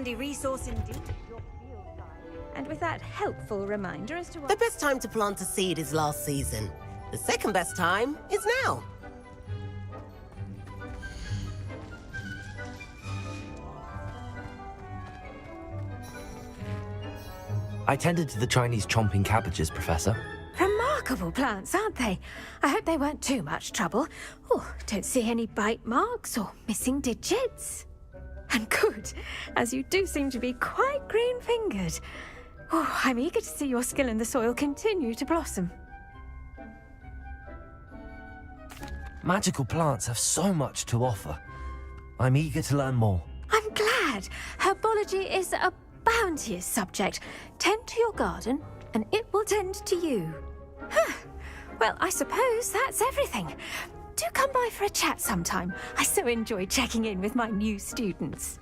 handy resource indeed, your field guide. And with that helpful reminder as to what... The best time to plant a seed is last season. The second best time is now. I tended to the Chinese chomping cabbages, Professor. Remarkable plants, aren't they? I hope they weren't too much trouble. Oh, don't see any bite marks or missing digits. And good, as you do seem to be quite green-fingered. Oh, I'm eager to see your skill in the soil continue to blossom. Magical plants have so much to offer. I'm eager to learn more. I'm glad. Herbology is a bounteous subject. Tend to your garden, and it will tend to you. Huh. Well, I suppose that's everything. Do come by for a chat sometime. I so enjoy checking in with my new students.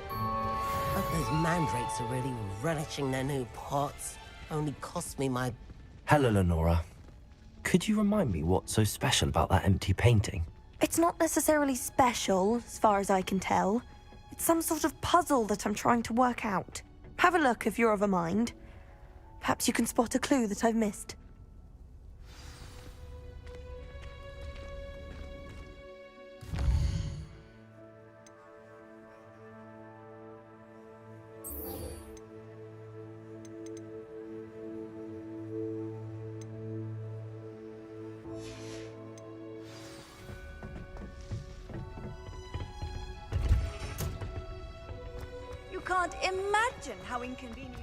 Hope those mandrakes are really relishing their new pots. Only cost me my... Hello, Lenora. Could you remind me what's so special about that empty painting? It's not necessarily special, as far as I can tell. It's some sort of puzzle that I'm trying to work out. Have a look if you're of a mind. Perhaps you can spot a clue that I've missed. You can't imagine how inconvenient...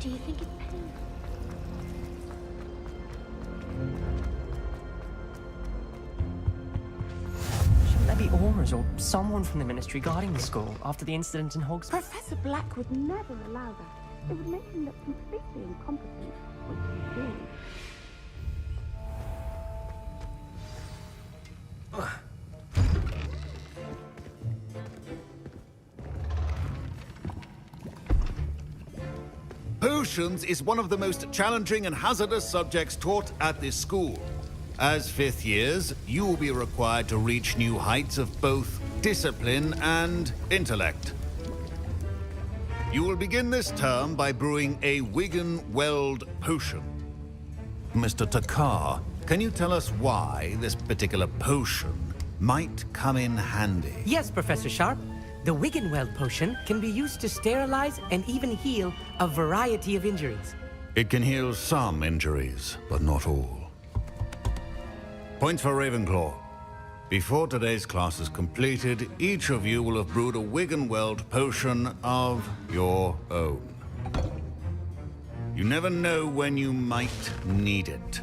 Do you think it's pain? Shouldn't there be Aurors or someone from the Ministry guarding the school after the incident in Hogsmeade? Professor Black would never allow that. It would make him look completely incompetent. What he's doing. Potions is one of the most challenging and hazardous subjects taught at this school. As fifth years, you will be required to reach new heights of both discipline and intellect. You will begin this term by brewing a Wigan-Weld potion. Mr. Takar, can you tell us why this particular potion might come in handy? Yes, Professor Sharp. The Wigan-Weld potion can be used to sterilize and even heal a variety of injuries. It can heal some injuries, but not all. Points for Ravenclaw. Before today's class is completed, each of you will have brewed a Wigan-Weld potion of your own. You never know when you might need it.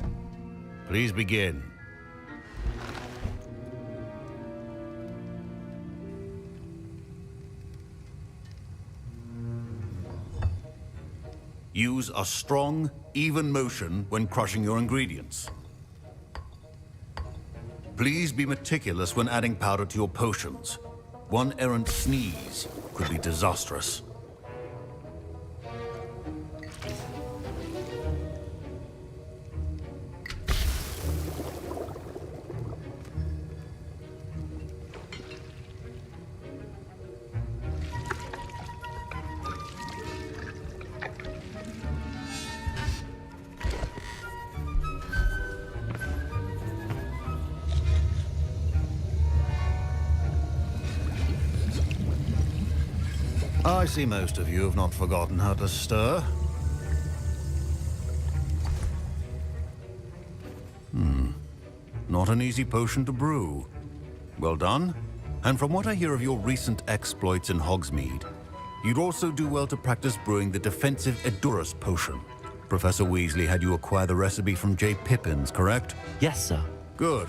Please begin. Use a strong, even motion when crushing your ingredients. Please be meticulous when adding powder to your potions. One errant sneeze could be disastrous. I see most of you have not forgotten how to stir. Not an easy potion to brew. Well done. And from what I hear of your recent exploits in Hogsmeade, you'd also do well to practice brewing the defensive Edurus potion. Professor Weasley had you acquire the recipe from J. Pippins, correct? Yes, sir. Good.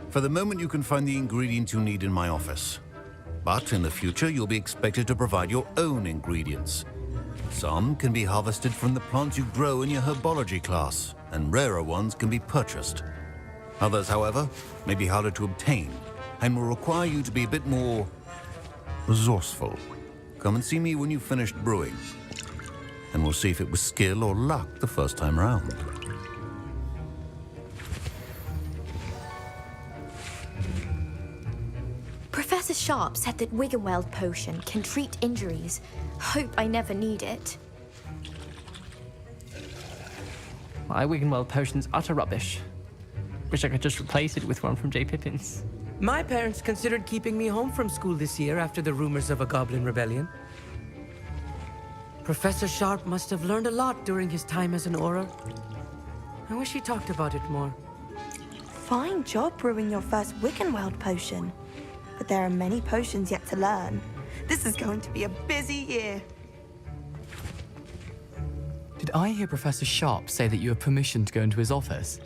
For the moment, you can find the ingredients you need in my office. But in the future, you'll be expected to provide your own ingredients. Some can be harvested from the plants you grow in your herbology class, and rarer ones can be purchased. Others, however, may be harder to obtain, and will require you to be a bit more resourceful. come and see me when you've finished brewing. And we'll see if it was skill or luck the first time round. Professor Sharp said that Wiggenweld potion can treat injuries. Hope I never need it. My Wiggenweld potion's utter rubbish. Wish I could just replace it with one from J. Pippin's. My parents considered keeping me home from school this year after the rumors of a goblin rebellion. Professor Sharp must have learned a lot during his time as an Auror. I wish he talked about it more. Fine job brewing your first Wiggenweld potion. But there are many potions yet to learn. This is going to be a busy year. Did I hear Professor Sharp say that you have permission to go into his office?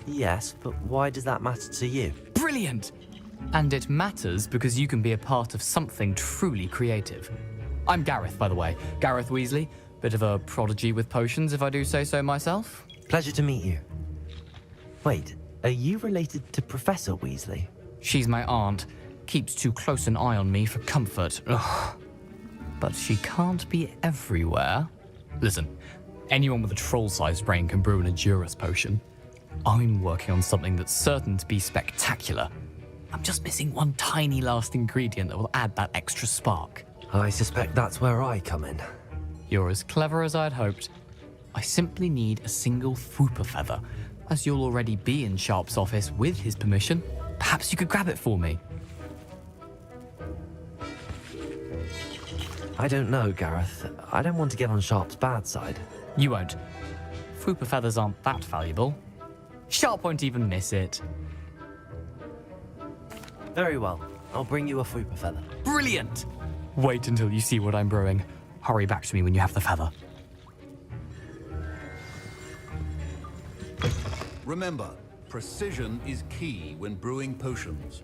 Yes, but why does that matter to you? Brilliant! And it matters because you can be a part of something truly creative. I'm Gareth, by the way. Gareth Weasley. Bit of a prodigy with potions, if I do say so myself. Pleasure to meet you. Wait, are you related to Professor Weasley? She's my aunt. Keeps too close an eye on me for comfort. Ugh. But she can't be everywhere. Listen, anyone with a troll-sized brain can brew an Edurus potion. I'm working on something that's certain to be spectacular. I'm just missing one tiny last ingredient that will add that extra spark. I suspect that's where I come in. You're as clever as I'd hoped. I simply need a single Fwooper feather. As you'll already be in Sharp's office with his permission, perhaps you could grab it for me. I don't know, Gareth. I don't want to get on Sharp's bad side. You won't. Fwooper feathers aren't that valuable. Sharp won't even miss it. Very well. I'll bring you a Fwooper feather. Brilliant! Wait until you see what I'm brewing. Hurry back to me when you have the feather. Remember, precision is key when brewing potions.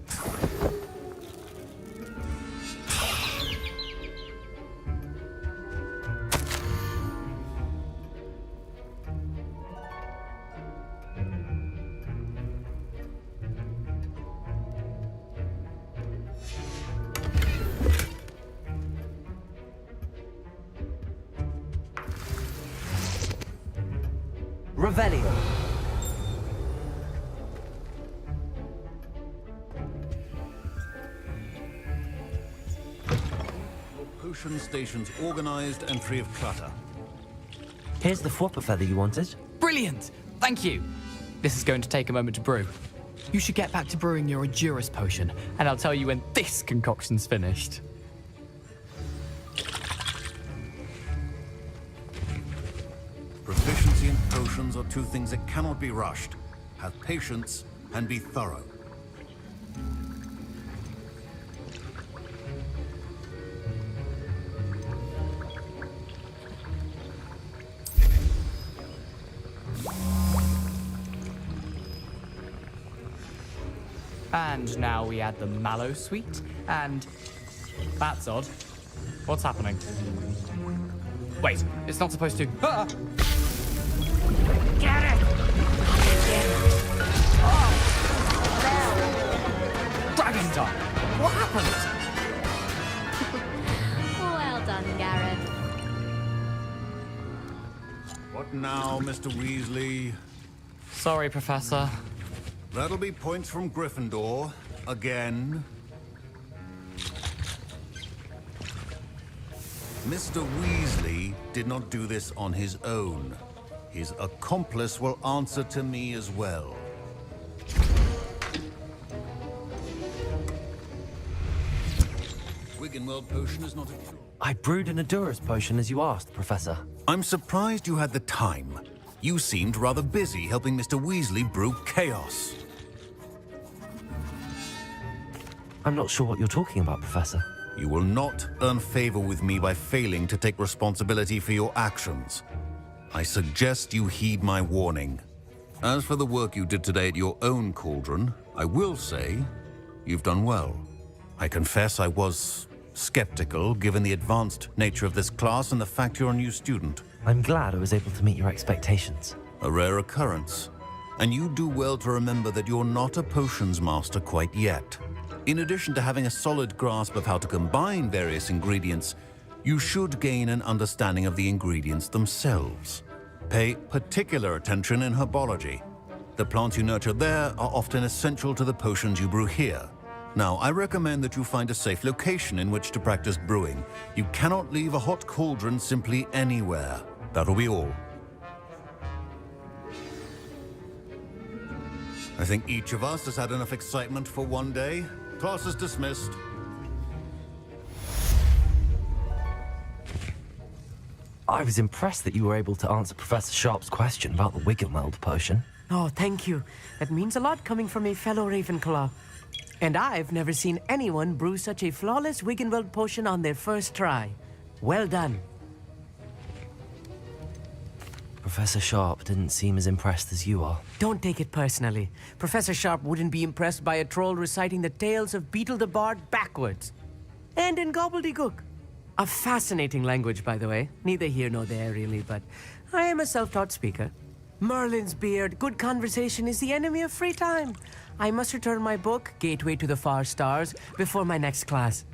Revelio. Potion stations organized and free of clutter. Here's the Fwooper feather you wanted. Brilliant! Thank you! This is going to take a moment to brew. You should get back to brewing your Edurus potion, and I'll tell you when this concoction's finished. Proficiency and potions are two things that cannot be rushed. Have patience and be thorough. And now we add the mallow sweet, and... That's odd. What's happening? Wait, it's not supposed to... Ah! Get it! Dragon time! What happened? Well done, Gareth. What now, Mr. Weasley? Sorry, Professor. That'll be points from Gryffindor. Again. Mr. Weasley did not do this on his own. His accomplice will answer to me as well. Wiggenweld potion is not a cure. I brewed an Edurus potion as you asked, Professor. I'm surprised you had the time. You seemed rather busy helping Mr. Weasley brew chaos. I'm not sure what you're talking about, Professor. You will not earn favor with me by failing to take responsibility for your actions. I suggest you heed my warning. As for the work you did today at your own cauldron, I will say you've done well. I confess I was skeptical given the advanced nature of this class and the fact you're a new student. I'm glad I was able to meet your expectations. A rare occurrence. And you do well to remember that you're not a potions master quite yet. In addition to having a solid grasp of how to combine various ingredients, you should gain an understanding of the ingredients themselves. Pay particular attention in herbology. The plants you nurture there are often essential to the potions you brew here. Now, I recommend that you find a safe location in which to practice brewing. You cannot leave a hot cauldron simply anywhere. That'll be all. I think each of us has had enough excitement for one day. Class is dismissed. I was impressed that you were able to answer Professor Sharp's question about the Wiggenweld potion. Oh, thank you. That means a lot coming from a fellow Ravenclaw. And I've never seen anyone brew such a flawless Wiggenweld potion on their first try. Well done. Professor Sharp didn't seem as impressed as you are. Don't take it personally. Professor Sharp wouldn't be impressed by a troll reciting the tales of Beetle the Bard backwards. And in gobbledygook. A fascinating language, by the way. Neither here nor there, really, but I am a self-taught speaker. Merlin's beard, good conversation is the enemy of free time. I must return my book, Gateway to the Far Stars, before my next class.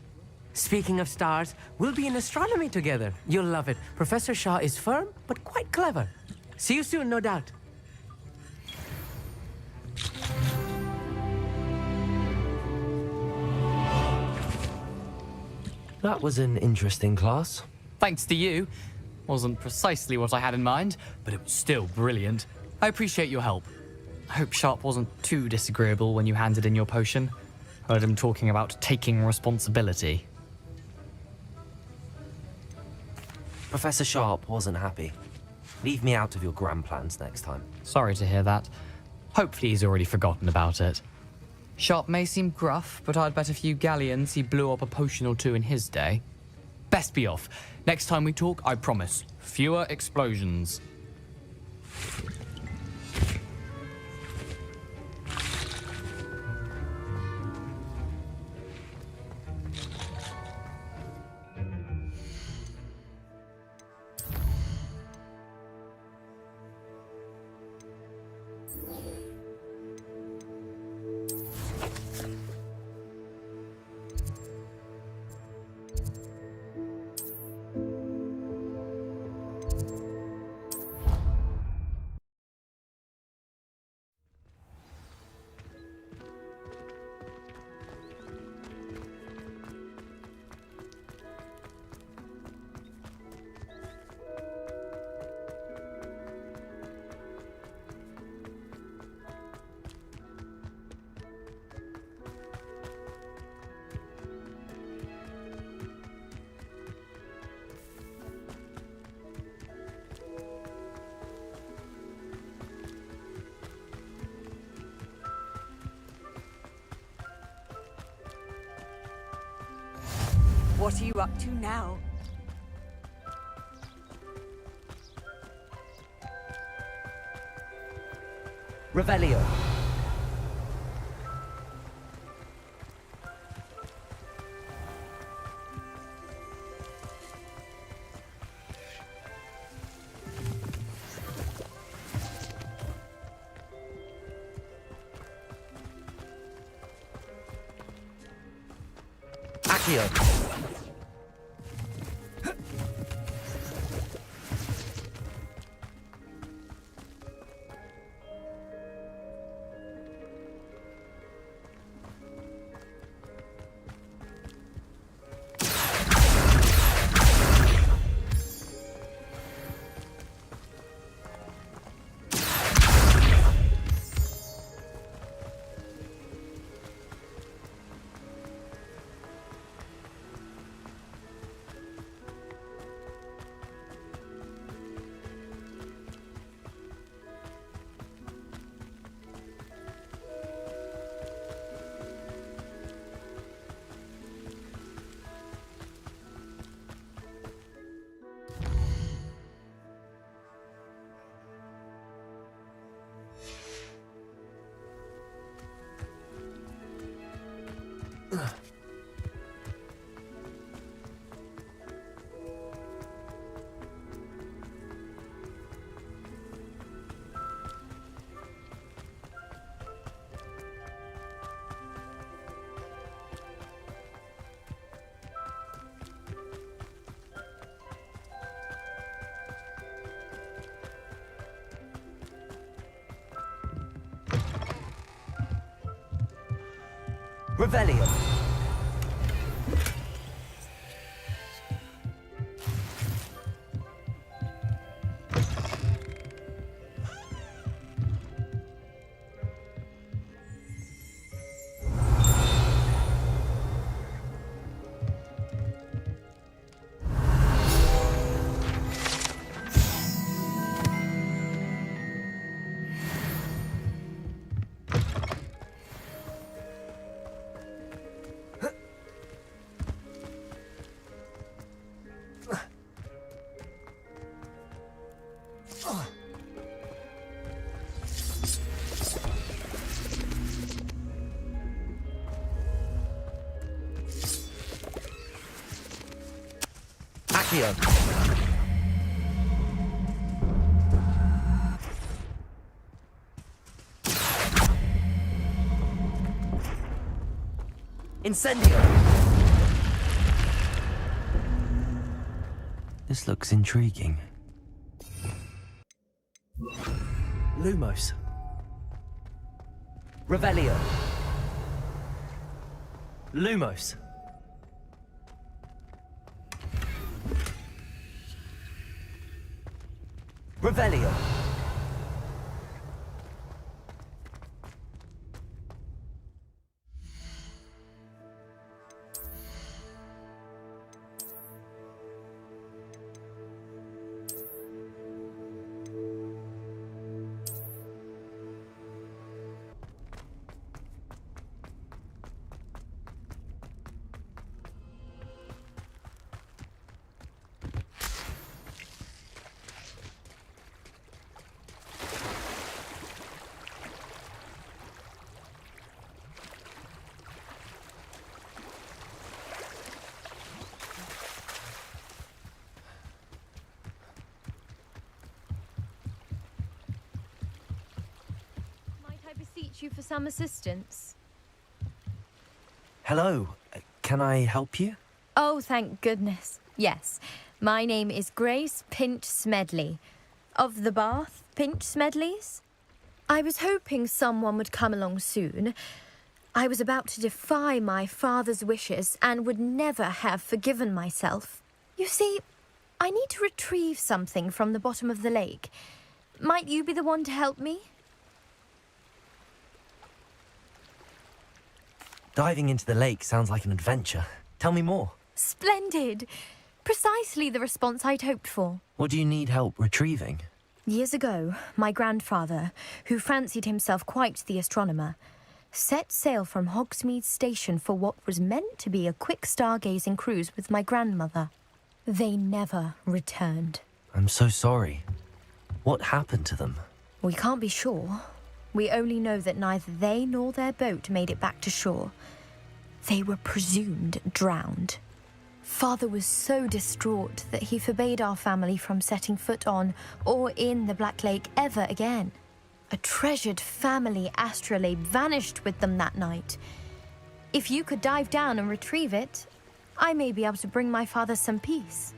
Speaking of stars, we'll be in astronomy together. You'll love it. Professor Shaw is firm, but quite clever. See you soon, no doubt. That was an interesting class. Thanks to you. Wasn't precisely what I had in mind, but it was still brilliant. I appreciate your help. I hope Sharp wasn't too disagreeable when you handed in your potion. Heard him talking about taking responsibility. Professor Sharp wasn't happy. Leave me out of your grand plans next time. Sorry to hear that. Hopefully he's already forgotten about it. Sharp may seem gruff, but I'd bet a few galleons he blew up a potion or two in his day. Best be off. Next time we talk, I promise, fewer explosions. What are you up to now? Revelio. Accio. Revelio. Accio. Incendio. This looks intriguing. Lumos. Revelio. Lumos. Revelio. Might I beseech you for some assistance? Hello. Can I help you? Oh, thank goodness. Yes. My name is Grace Pinch Smedley. Of the Bath Pinch Smedleys? I was hoping someone would come along soon. I was about to defy my father's wishes and would never have forgiven myself. You see, I need to retrieve something from the bottom of the lake. Might you be the one to help me? Diving into the lake sounds like an adventure. Tell me more. Splendid! Precisely the response I'd hoped for. What do you need help retrieving? Years ago, my grandfather, who fancied himself quite the astronomer, set sail from Hogsmeade Station for what was meant to be a quick stargazing cruise with my grandmother. They never returned. I'm so sorry. What happened to them? We can't be sure. We only know that neither they nor their boat made it back to shore. They were presumed drowned. Father was so distraught that he forbade our family from setting foot on or in the Black Lake ever again. A treasured family astrolabe vanished with them that night. If you could dive down and retrieve it, I may be able to bring my father some peace.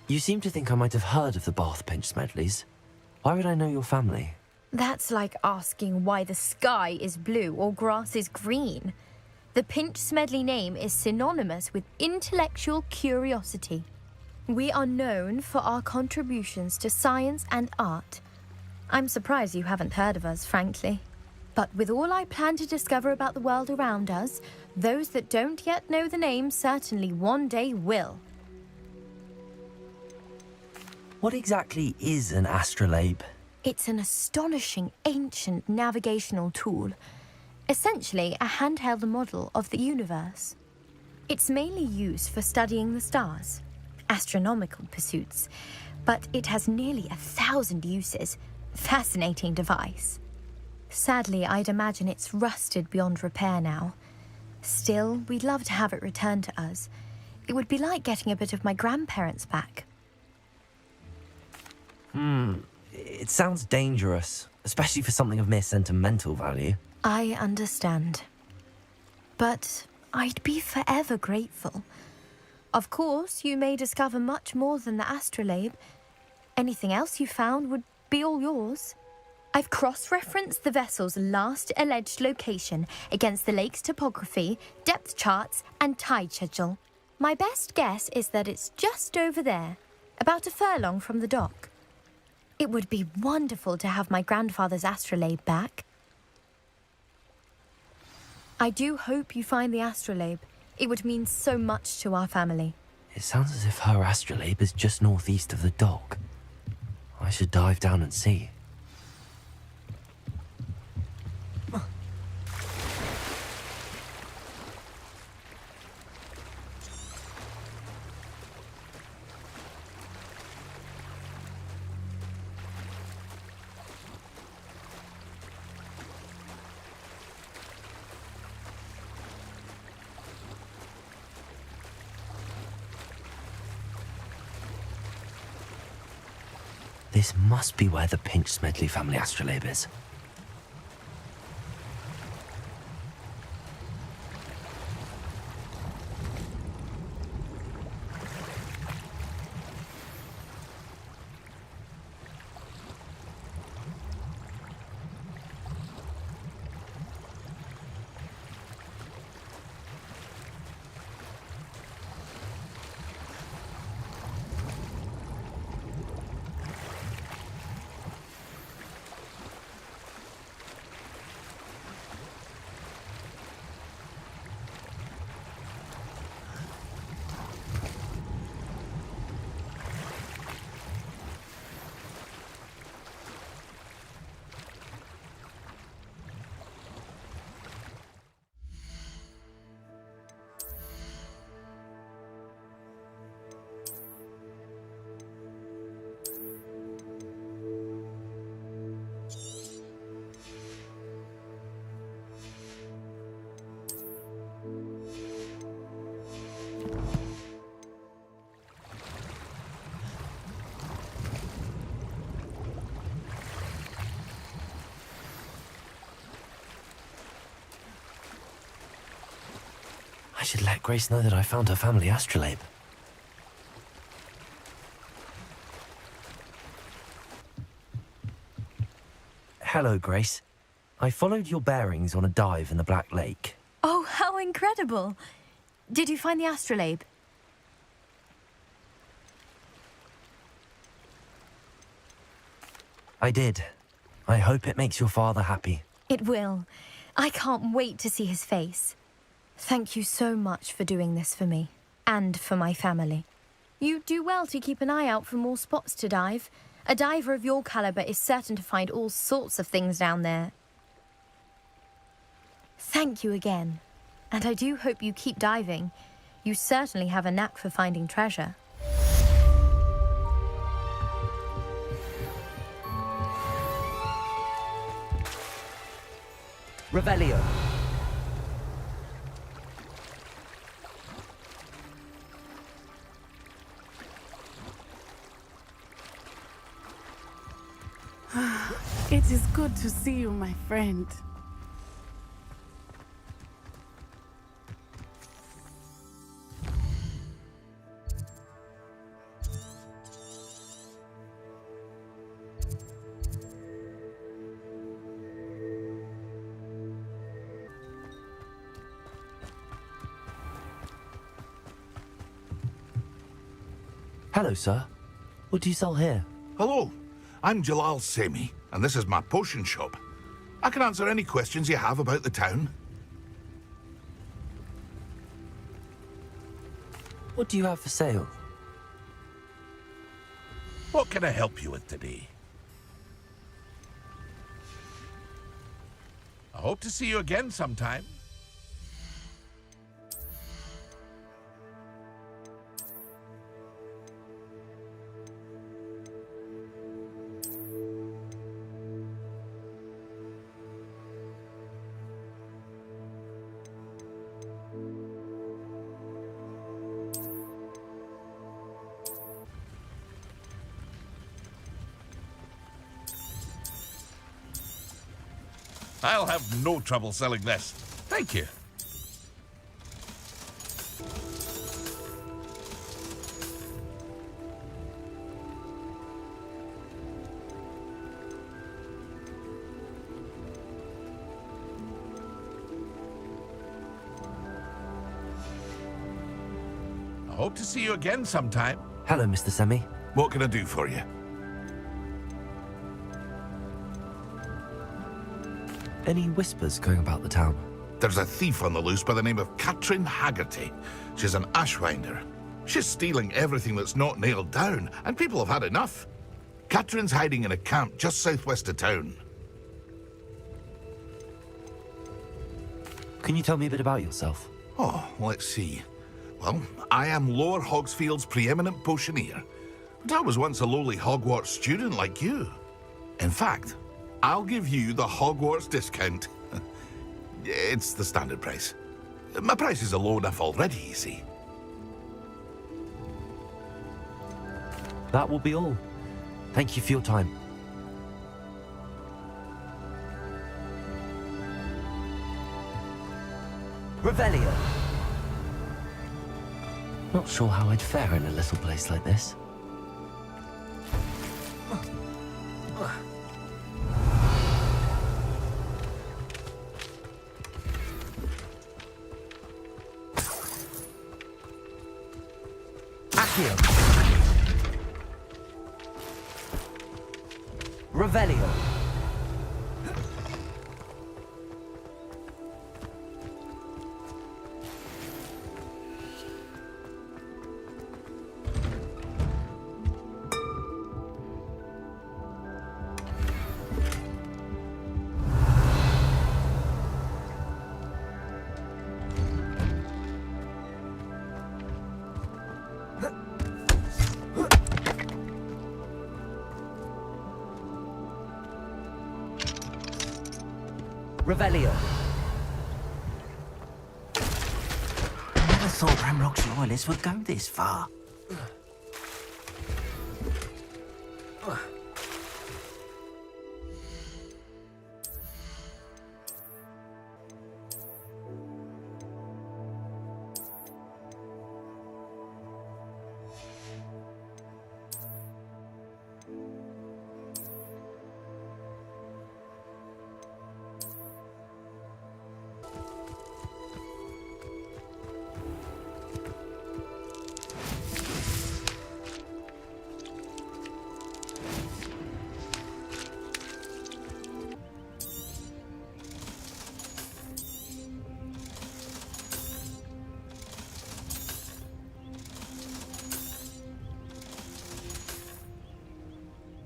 You seem to think I might have heard of the Bath Pinch Smedleys. Why would I know your family? That's like asking why the sky is blue or grass is green. The Pinch Smedley name is synonymous with intellectual curiosity. We are known for our contributions to science and art. I'm surprised you haven't heard of us, frankly. But with all I plan to discover about the world around us, those that don't yet know the name certainly one day will. What exactly is an astrolabe? It's an astonishing ancient navigational tool. Essentially a handheld model of the universe. It's mainly used for studying the stars, astronomical pursuits, but it has nearly 1,000 uses. Fascinating device. Sadly, I'd imagine it's rusted beyond repair now. Still, we'd love to have it returned to us. It would be like getting a bit of my grandparents back. It sounds dangerous, especially for something of mere sentimental value. I understand. But I'd be forever grateful. Of course, you may discover much more than the astrolabe. Anything else you found would be all yours. I've cross-referenced the vessel's last alleged location against the lake's topography, depth charts, and tide schedule. My best guess is that it's just over there, about a furlong from the dock. It would be wonderful to have my grandfather's astrolabe back. I do hope you find the astrolabe. It would mean so much to our family. It sounds as if her astrolabe is just northeast of the dock. I should dive down and see. This must be where the Pinch Smedley family astrolabe is. I should let Grace know that I found her family astrolabe. Hello, Grace. I followed your bearings on a dive in the Black Lake. Oh, how incredible! Did you find the astrolabe? I did. I hope it makes your father happy. It will. I can't wait to see his face. Thank you so much for doing this for me, and for my family. You do well to keep an eye out for more spots to dive. A diver of your caliber is certain to find all sorts of things down there. Thank you again, and I do hope you keep diving. You certainly have a knack for finding treasure. Revelio. It is good to see you, my friend. Hello, sir. What do you sell here? Hello, I'm Jalal Semi, and this is my potion shop. I can answer any questions you have about the town. What do you have for sale? What can I help you with today? I hope to see you again sometime. I'll have no trouble selling this. Thank you. I hope to see you again sometime. Hello, Mr. Semi. What can I do for you? Any whispers going about the town? There's a thief on the loose by the name of Katrin Haggerty. She's an ashwinder. She's stealing everything that's not nailed down, and people have had enough. Katrin's hiding in a camp just southwest of town. Can you tell me a bit about yourself? Oh, let's see. Well, I am Lower Hogsfield's preeminent potioneer. But I was once a lowly Hogwarts student like you. In fact, I'll give you the Hogwarts discount. It's the standard price. My prices are low enough already, you see. That will be all. Thank you for your time. Revelio. Not sure how I'd fare in a little place like this. Accio. Revelio. Revelio. Never thought Ramrock's loyalists would go this far.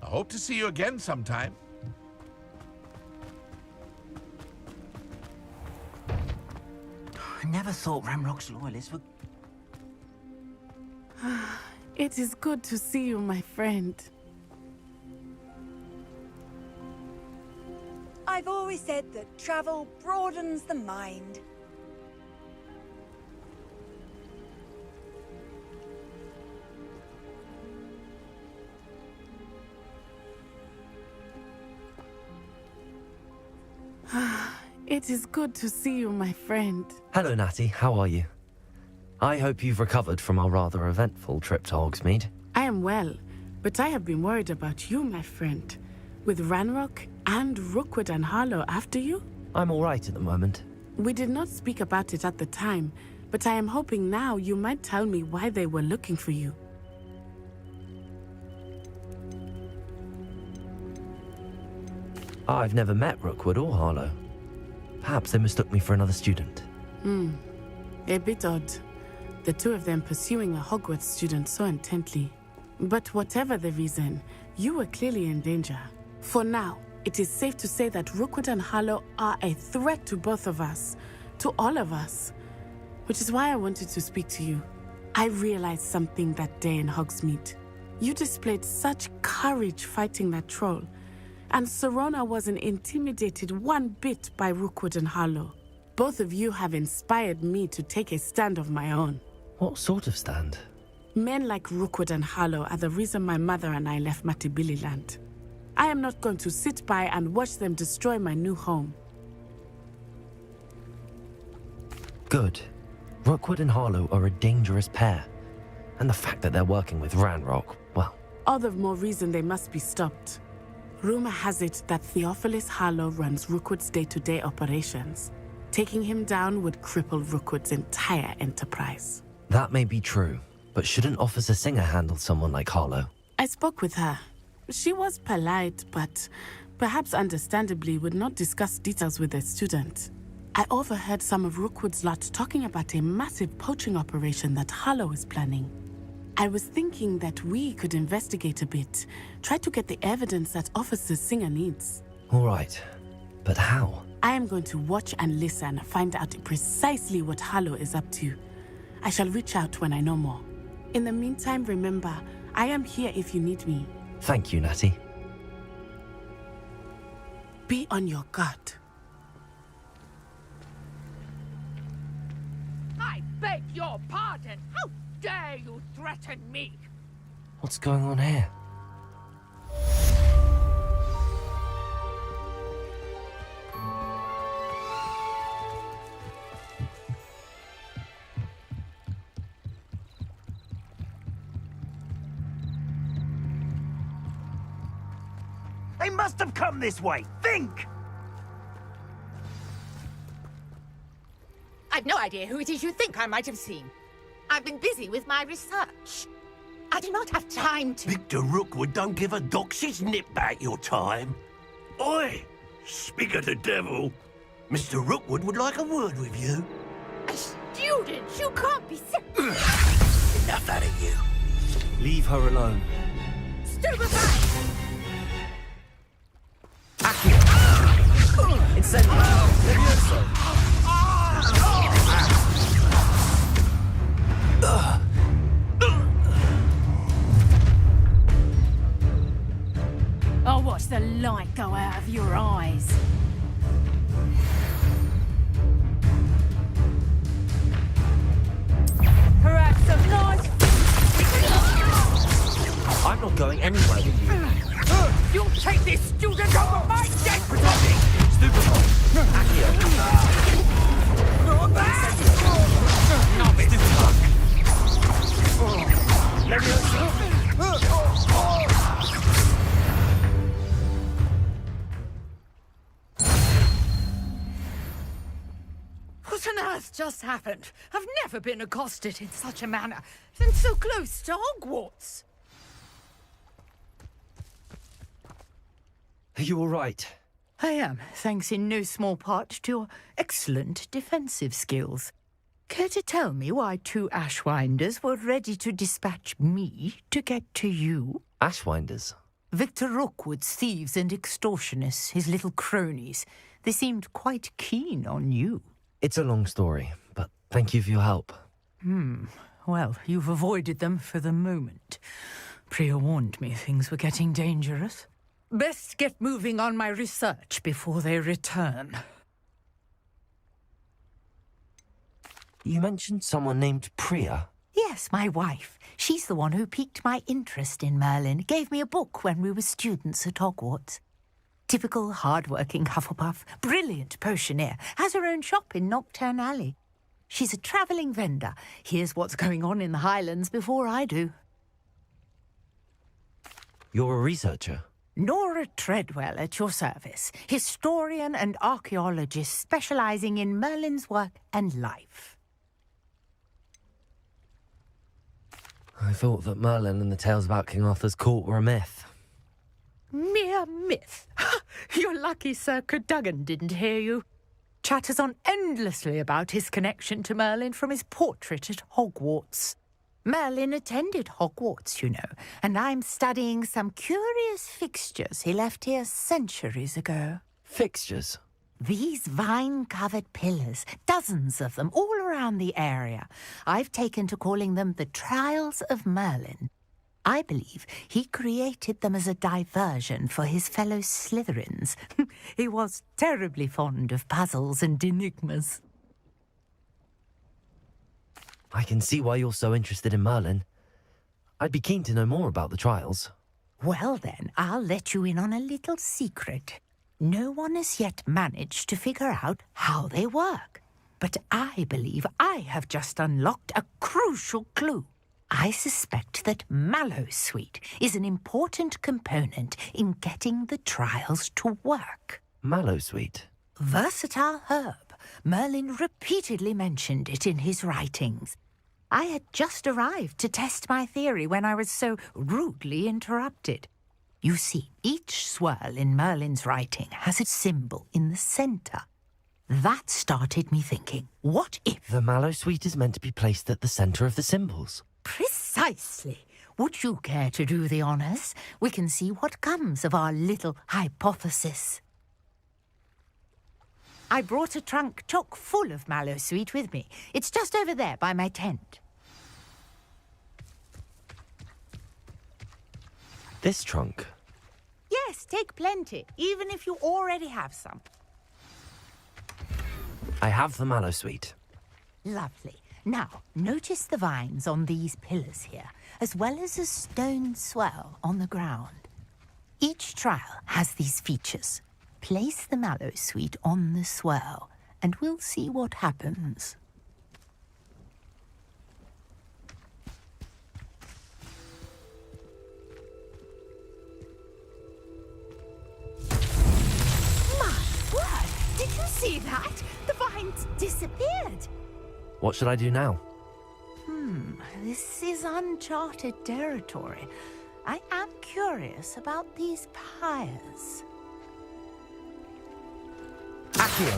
I hope to see you again sometime. I never thought Ramrock's loyalists would... It is good to see you, my friend. I've always said that travel broadens the mind. It is good to see you, my friend. Hello, Natty. How are you? I hope you've recovered from our rather eventful trip to Hogsmeade. I am well, but I have been worried about you, my friend. With Ranrock and Rookwood and Harlow after you? I'm all right at the moment. We did not speak about it at the time, but I am hoping now you might tell me why they were looking for you. I've never met Rookwood or Harlow. Perhaps they mistook me for another student. A bit odd. The two of them pursuing a Hogwarts student so intently. But whatever the reason, you were clearly in danger. For now, it is safe to say that Rookwood and Harlow are a threat to both of us, to all of us. Which is why I wanted to speak to you. I realized something that day in Hogsmeade. You displayed such courage fighting that troll, and Serona wasn't intimidated one bit by Rookwood and Harlow. Both of you have inspired me to take a stand of my own. What sort of stand? Men like Rookwood and Harlow are the reason my mother and I left Matibili land. I am not going to sit by and watch them destroy my new home. Good. Rookwood and Harlow are a dangerous pair. And the fact that they're working with Ranrock, well... All the more reason they must be stopped. Rumor has it that Theophilus Harlow runs Rookwood's day-to-day operations. Taking him down would cripple Rookwood's entire enterprise. That may be true, But shouldn't Officer Singer handle someone like Harlow? I spoke with her. She was polite, but perhaps understandably would not discuss details with a student. I overheard some of Rookwood's lot talking about a massive poaching operation that Harlow is planning. I was thinking that we could investigate a bit, try to get the evidence that Officer Singer needs. All right, but how? I am going to watch and listen, find out precisely what Harlow is up to. I shall reach out when I know more. In the meantime, remember, I am here if you need me. Thank you, Natty. Be on your guard. I beg your pardon. How dare you threaten me? What's going on here? They must have come this way. Think! I've no idea who it is you think I might have seen. I've been busy with my research. I do not have time to... Victor Rookwood don't give a doxy's nip back your time. Oi! Speak of the devil. Mr. Rookwood would like a word with you. A student? You can't be sick. Enough out of you. Leave her alone. Stupefy! I'll watch the light go out of your eyes. Perhaps some nice... I'm not going anywhere with you. You'll take this student over my dead! What on earth just happened? I've never been accosted in such a manner, and so close to Hogwarts. Are you all right? I am, thanks in no small part to your excellent defensive skills. Care to tell me why 2 Ashwinders were ready to dispatch me to get to you? Ashwinders? Victor Rookwood's thieves and extortionists, his little cronies. They seemed quite keen on you. It's a long story, but thank you for your help. Well, you've avoided them for the moment. Priya warned me things were getting dangerous. Best get moving on my research before they return. You mentioned someone named Priya. Yes, my wife. She's the one who piqued my interest in Merlin. Gave me a book when we were students at Hogwarts. Typical hard-working Hufflepuff, brilliant potioneer, has her own shop in Knockturn Alley. She's a travelling vendor. Hears what's going on in the Highlands before I do. You're a researcher? Nora Treadwell at your service, historian and archaeologist specialising in Merlin's work and life. I thought that Merlin and the tales about King Arthur's court were a myth. Mere myth. You're lucky Sir Cadogan didn't hear you. Chatters on endlessly about his connection to Merlin from his portrait at Hogwarts. Merlin attended Hogwarts, you know, and I'm studying some curious fixtures he left here centuries ago. Fixtures? These vine-covered pillars, dozens of them, all around the area. I've taken to calling them the Trials of Merlin. I believe he created them as a diversion for his fellow Slytherins. He was terribly fond of puzzles and enigmas. I can see why you're so interested in Merlin. I'd be keen to know more about the trials. Well then, I'll let you in on a little secret. No one has yet managed to figure out how they work. But I believe I have just unlocked a crucial clue. I suspect that Mallowsweet is an important component in getting the trials to work. Mallowsweet? Versatile herb. Merlin repeatedly mentioned it in his writings. I had just arrived to test my theory when I was so rudely interrupted. You see, each swirl in Merlin's writing has a symbol in the center. That started me thinking, what if... The mallow sweet is meant to be placed at the center of the symbols. Precisely. Would you care to do the honors? We can see what comes of our little hypothesis. I brought a trunk chock full of mallow sweet with me. It's just over there by my tent. This trunk? Yes, take plenty, even if you already have some. I have the mallow sweet. Lovely. Now, notice the vines on these pillars here, as well as a stone swell on the ground. Each trial has these features. Place the mallow sweet on the swell, and we'll see what happens. My word! Did you see that? The vines disappeared. What should I do now? This is uncharted territory. I am curious about these pyres. Accio!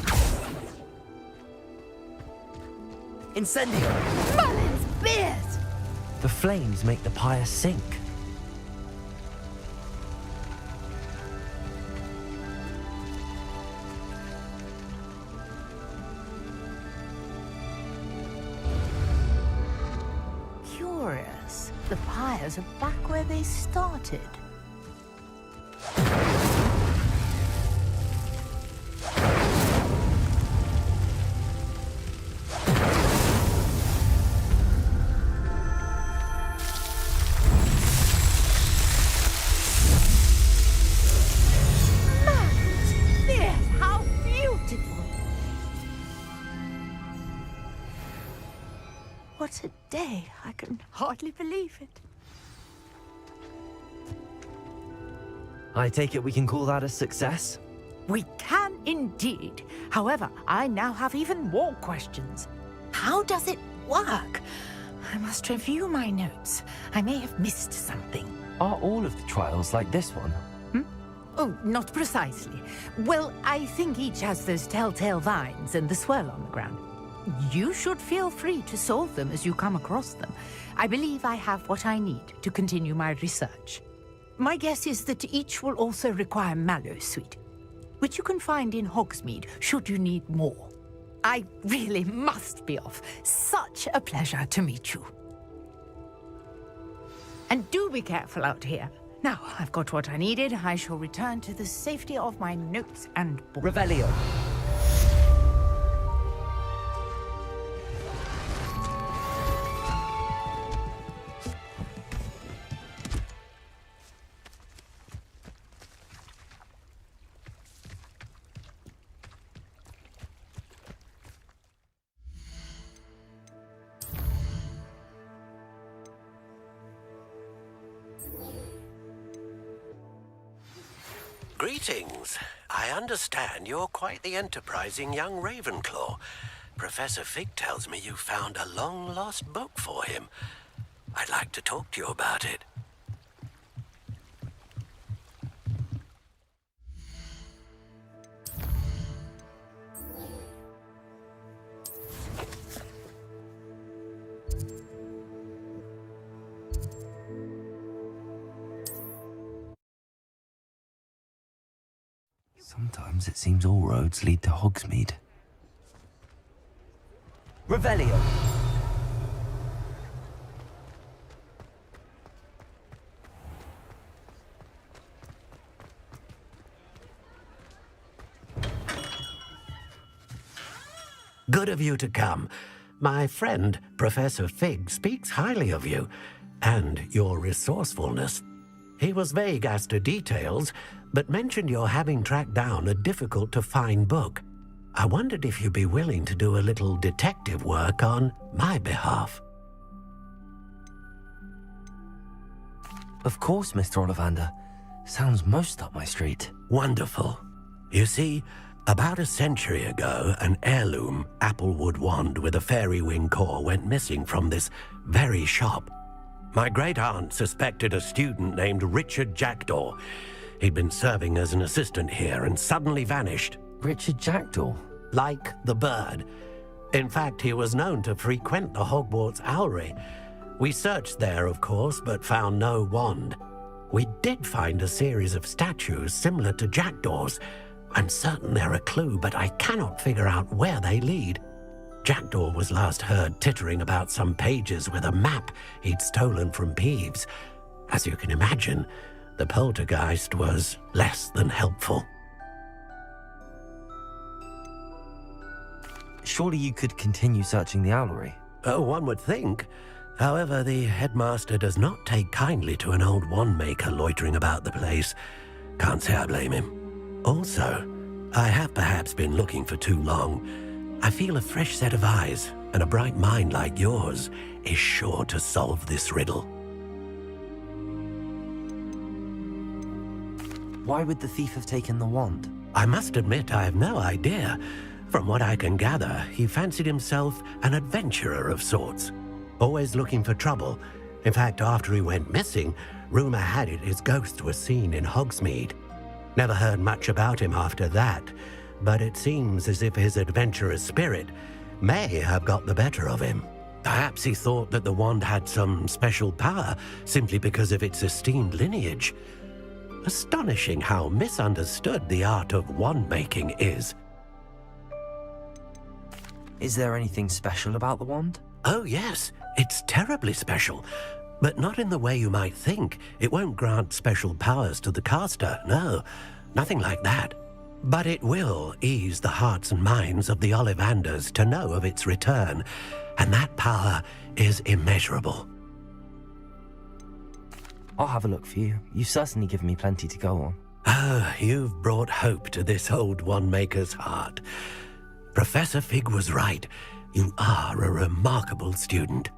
Incendio! Merlin's beard! The flames make the pyre sink. Curious. The pyres are back where they started. How beautiful! What a day. I can hardly believe it. I take it we can call that a success? We can indeed. However, I now have even more questions. How does it work? I must review my notes. I may have missed something. Are all of the trials like this one? Oh, not precisely. Well, I think each has those telltale vines and the swirl on the ground. You should feel free to solve them as you come across them. I believe I have what I need to continue my research. My guess is that each will also require mallow sweet, which you can find in Hogsmeade should you need more. I really must be off. Such a pleasure to meet you. And do be careful out here. Now, I've got what I needed. I shall return to the safety of my notes and book. Revelio. Greetings. I understand you're quite the enterprising young Ravenclaw. Professor Fig tells me you found a long-lost book for him. I'd like to talk to you about it. Sometimes it seems all roads lead to Hogsmeade. Revelio. Good of you to come. My friend, Professor Fig, speaks highly of you and your resourcefulness. He was vague as to details, but mentioned your having tracked down a difficult-to-find book. I wondered if you'd be willing to do a little detective work on my behalf. Of course, Mr. Ollivander. Sounds most up my street. Wonderful. You see, About a century ago, an heirloom applewood wand with a fairy wing core went missing from this very shop. My great-aunt suspected a student named Richard Jackdaw. He'd been serving as an assistant here and suddenly vanished. Richard Jackdaw? Like the bird. In fact, he was known to frequent the Hogwarts Owlery. We searched there, of course, but found no wand. We did find a series of statues similar to Jackdaw's. I'm certain they're a clue, but I cannot figure out where they lead. Jackdaw was last heard tittering about some pages with a map he'd stolen from Peeves. As you can imagine, the poltergeist was less than helpful. Surely you could continue searching the owlery. Oh, one would think. However, the headmaster does not take kindly to an old wand-maker loitering about the place. Can't say I blame him. Also, I have perhaps been looking for too long. I feel a fresh set of eyes, and a bright mind like yours is sure to solve this riddle. Why would the thief have taken the wand? I must admit I have no idea. From what I can gather, he fancied himself an adventurer of sorts. Always looking for trouble. In fact, after he went missing, rumor had it his ghost was seen in Hogsmeade. Never heard much about him after that, but it seems as if his adventurous spirit may have got the better of him. Perhaps he thought that the wand had some special power simply because of its esteemed lineage. Astonishing how misunderstood the art of wand-making is. Is there anything special about the wand? Oh yes, it's terribly special. But not in the way you might think. It won't grant special powers to the caster, no. Nothing like that. But it will ease the hearts and minds of the Ollivanders to know of its return. And that power is immeasurable. I'll have a look for you. You've certainly given me plenty to go on. Oh, you've brought hope to this old wand-maker's heart. Professor Fig was right. You are a remarkable student.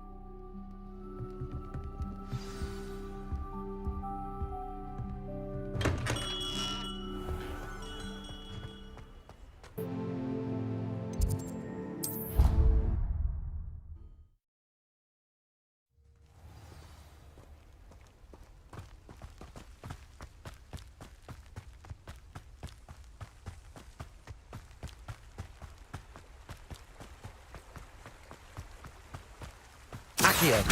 Accio!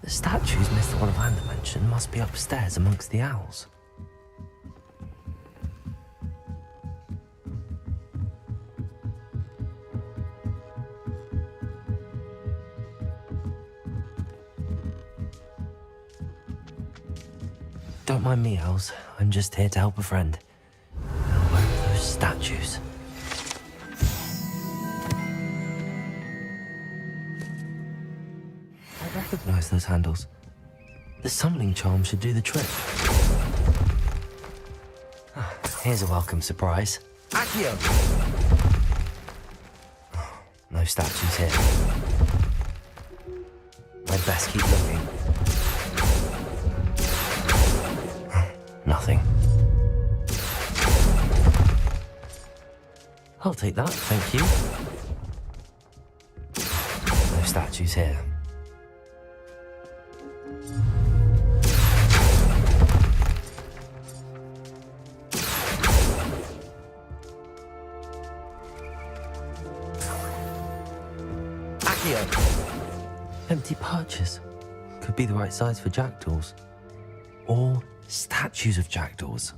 The statues Mr. Ollivander mentioned must be upstairs amongst the owls. Don't mind me, owls. I'm just here to help a friend. Now, where are those statues? I recognize those handles. The summoning charm should do the trick. Here's a welcome surprise. Accio! No statues here. I'd best keep looking. Nothing. I'll take that, thank you. No statues here. Empty perches. Could be the right size for jackdaws. Or statues of jackdaws.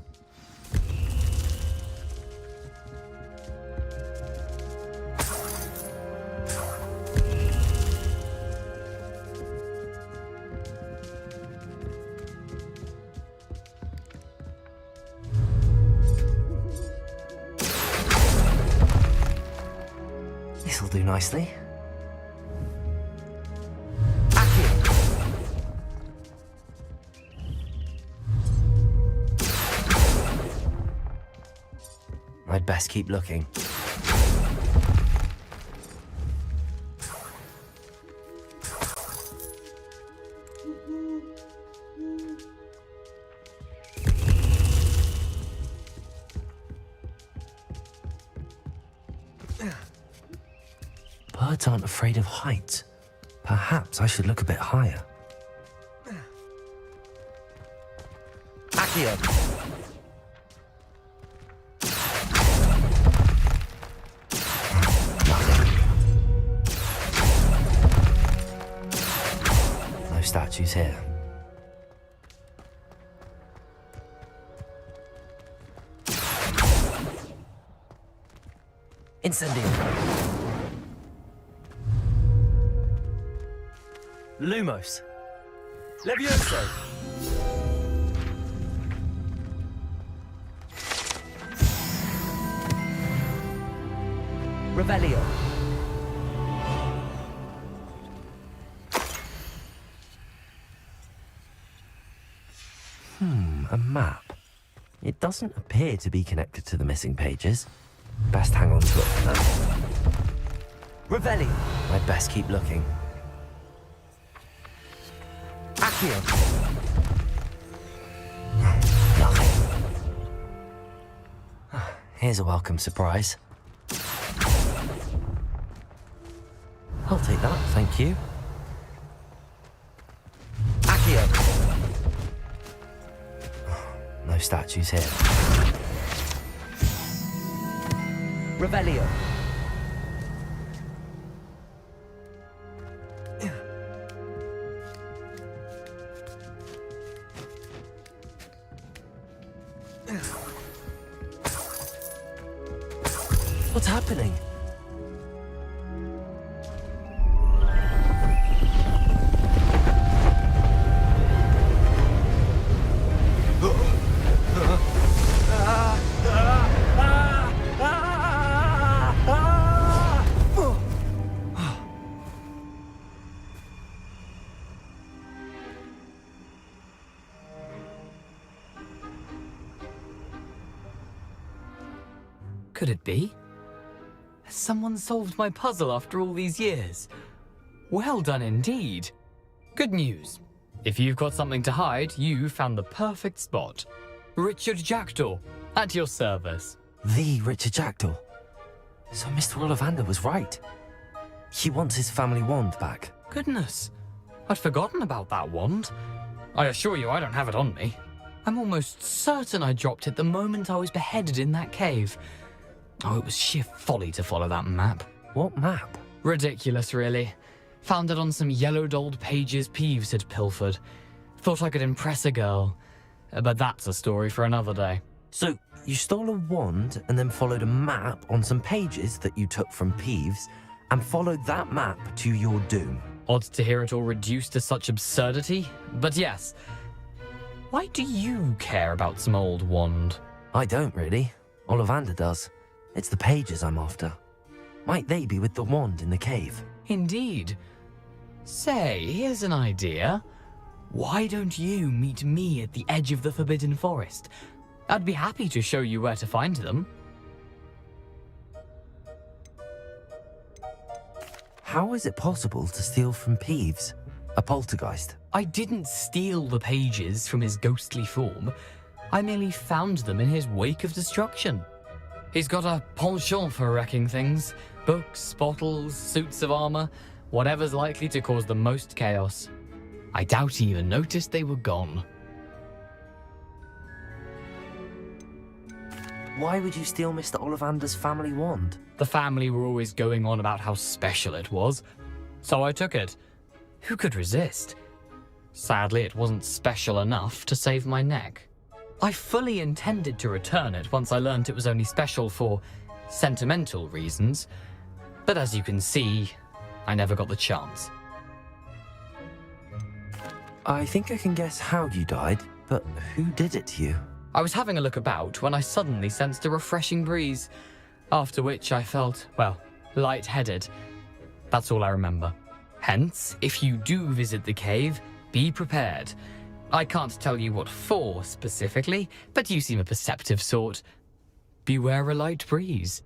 This'll do nicely. I'd best keep looking. Birds aren't afraid of heights. Perhaps I should look a bit higher. Accio! No statues here. Incendium! Lumos! Levioso! Revelio! A map. It doesn't appear to be connected to the missing pages. Best hang on to it for now. Revelio! I'd best keep looking. Accio! Nothing. Here's a welcome surprise. I'll take that, thank you. Accio! No statues here. Revelio! What's happening? Could it be? Has someone solved my puzzle after all these years? Well done indeed. Good news. If you've got something to hide, you found the perfect spot. Richard Jackdaw, at your service. The Richard Jackdaw. So Mr. Ollivander was right. He wants his family wand back. Goodness, I'd forgotten about that wand. I assure you I don't have it on me. I'm almost certain I dropped it the moment I was beheaded in that cave. Oh, it was sheer folly to follow that map. What map? Ridiculous, really. Found it on some yellowed old pages Peeves had pilfered. Thought I could impress a girl. But that's a story for another day. So, you stole a wand and then followed a map on some pages that you took from Peeves and followed that map to your doom. Odd to hear it all reduced to such absurdity, but yes. Why do you care about some old wand? I don't really. Ollivander does. It's the pages I'm after. Might they be with the wand in the cave? Indeed. Say, here's an idea. Why don't you meet me at the edge of the Forbidden Forest? I'd be happy to show you where to find them. How is it possible to steal from Peeves, a poltergeist? I didn't steal the pages from his ghostly form. I merely found them in his wake of destruction. He's got a penchant for wrecking things. Books, bottles, suits of armor, whatever's likely to cause the most chaos. I doubt he even noticed they were gone. Why would you steal Mr. Ollivander's family wand? The family were always going on about how special it was, so I took it. Who could resist? Sadly, it wasn't special enough to save my neck. I fully intended to return it once I learned it was only special for sentimental reasons, but as you can see, I never got the chance. I think I can guess how you died, but who did it to you? I was having a look about when I suddenly sensed a refreshing breeze, after which I felt, well, lightheaded. That's all I remember. Hence, if you do visit the cave, be prepared. I can't tell you what for specifically, but you seem a perceptive sort. Beware a light breeze.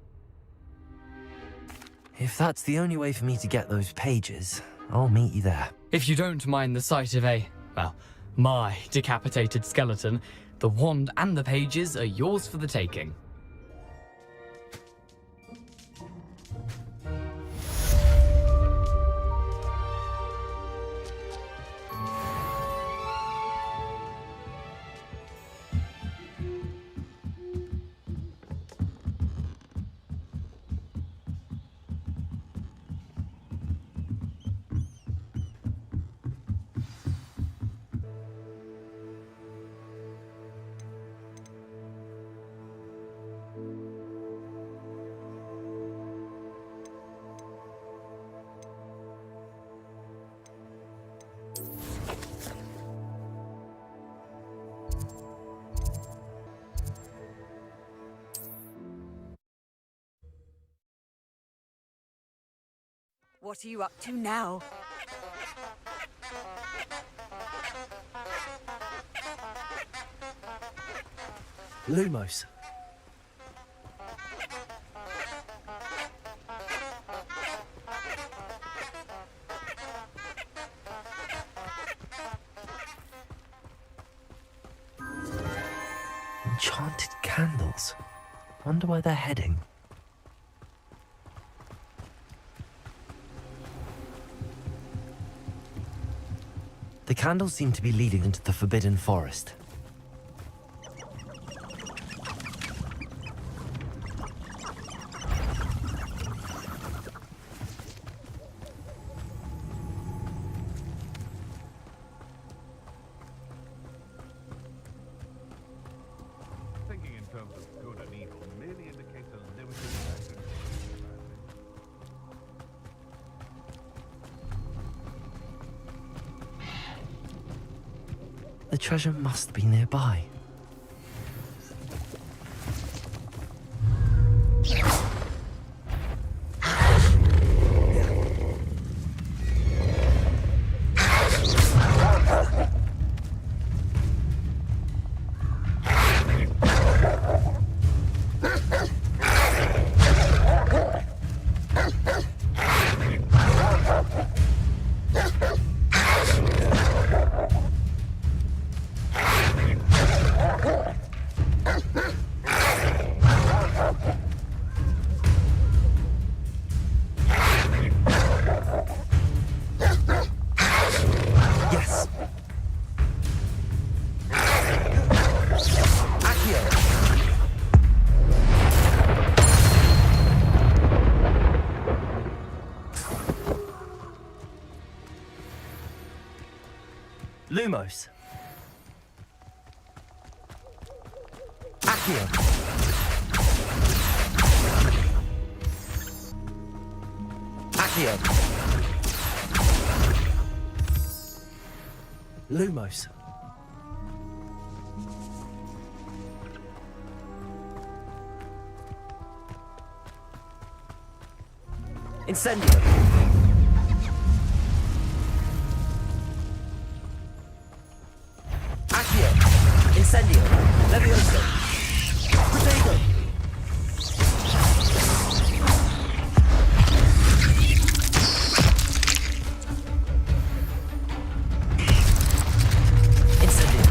If that's the only way for me to get those pages, I'll meet you there. If you don't mind the sight of my decapitated skeleton, the wand and the pages are yours for the taking. What are you up to now? Lumos. Enchanted candles. Wonder where they're heading. The candles seem to be leading into the Forbidden Forest. Thinking in terms of good and evil merely indicates a limited perspective. The treasure must be nearby. Lumos. Accio. Accio. Lumos. Incendio. Accio. Incendio. Levioso. Protego. Incendio.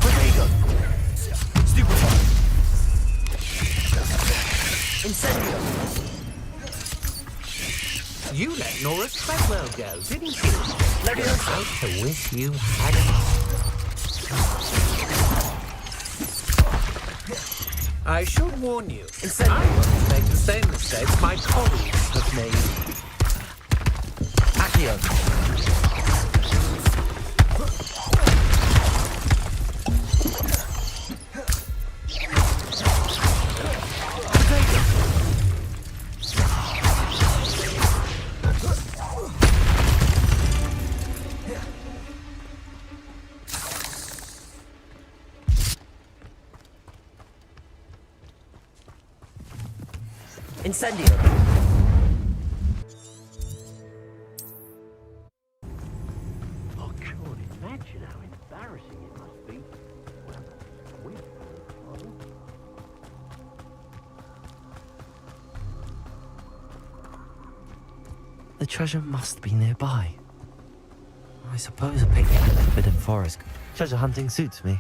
Protego. Stupefy. Incendio. You let Nora Treadwell go, didn't you? Levioso. I wish you hadn't. I should warn you. I won't make the same mistakes my colleagues have made. Accio. Incendio! Oh, God, imagine how embarrassing it must be. The treasure must be nearby. I suppose a picnic in the Forbidden Forest. Treasure hunting suits me.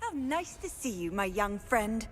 How nice to see you, my young friend.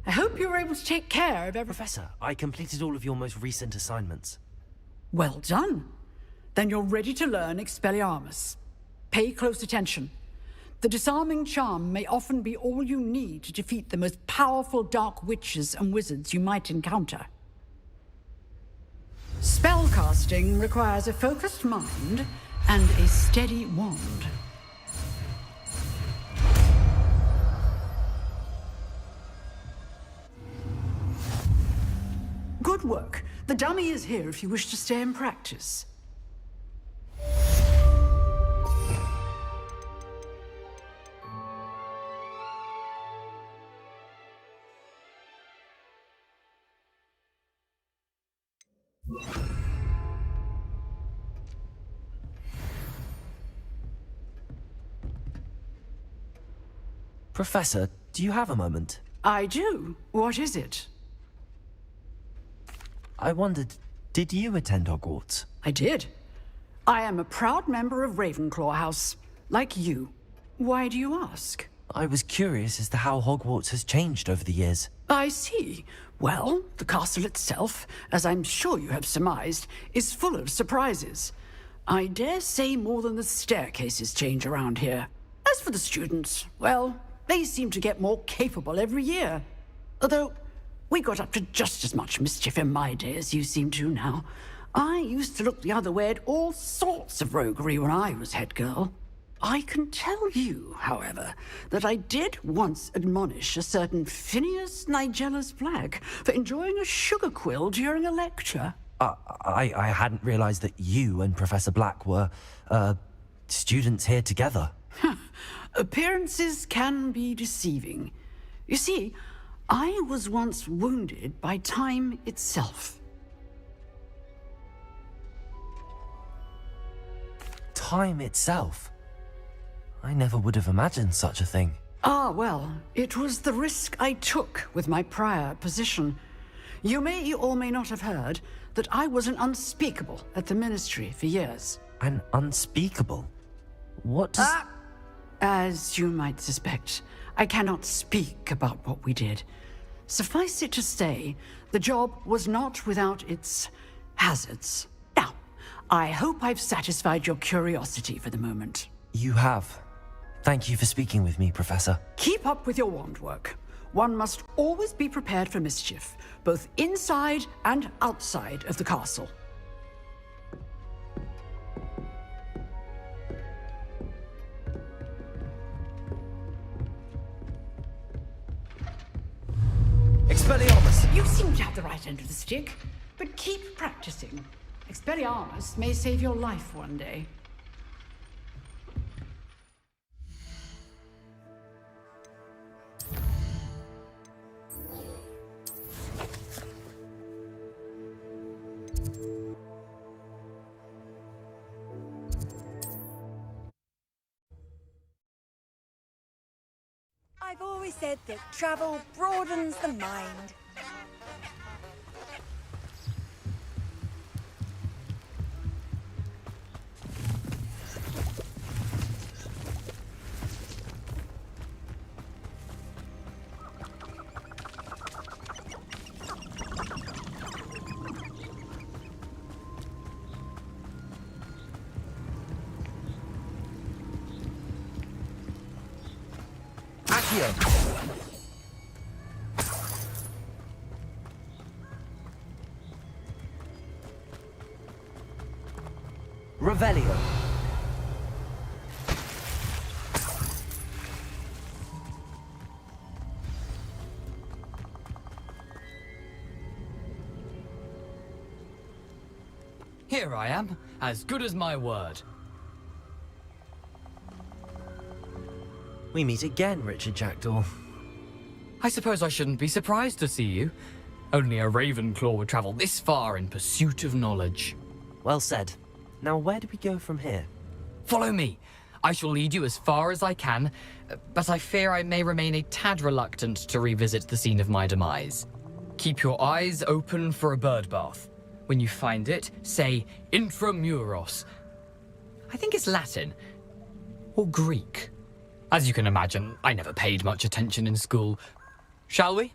I hope you were able to take care of everything. Professor, I completed all of your most recent assignments. Well done. Then you're ready to learn Expelliarmus. Pay close attention. The disarming charm may often be all you need to defeat the most powerful dark witches and wizards you might encounter. Spellcasting requires a focused mind and a steady wand. Good work. The dummy is here if you wish to stay and practice. Professor, do you have a moment? I do. What is it? I wondered, did you attend Hogwarts? I did. I am a proud member of Ravenclaw House, like you. Why do you ask? I was curious as to how Hogwarts has changed over the years. I see. Well, the castle itself, as I'm sure you have surmised, is full of surprises. I dare say more than the staircases change around here. As for the students, well, they seem to get more capable every year. Although, we got up to just as much mischief in my day as you seem to now. I used to look the other way at all sorts of roguery when I was head girl. I can tell you, however, that I did once admonish a certain Phineas Nigellus Black for enjoying a sugar quill during a lecture. I hadn't realized that you and Professor Black were, students here together. Appearances can be deceiving. You see, I was once wounded by time itself. Time itself? I never would have imagined such a thing. Ah, well, it was the risk I took with my prior position. You may or may not have heard that I was an unspeakable at the Ministry for years. An unspeakable? What does... As you might suspect, I cannot speak about what we did. Suffice it to say, the job was not without its hazards. Now, I hope I've satisfied your curiosity for the moment. You have. Thank you for speaking with me, Professor. Keep up with your wand work. One must always be prepared for mischief, both inside and outside of the castle. useless. You seem to have the right end of the stick, but keep practicing. Expelliarmus may save your life one day. I've always said that travel broadens the mind. Accio. Revelio. Here I am, as good as my word. We meet again, Richard Jackdaw. I suppose I shouldn't be surprised to see you. Only a Ravenclaw would travel this far in pursuit of knowledge. Well said. Now where do we go from here? Follow me. I shall lead you as far as I can, but I fear I may remain a tad reluctant to revisit the scene of my demise. Keep your eyes open for a bird bath. When you find it, say intramuros. I think it's Latin. Or Greek. As you can imagine, I never paid much attention in school. Shall we?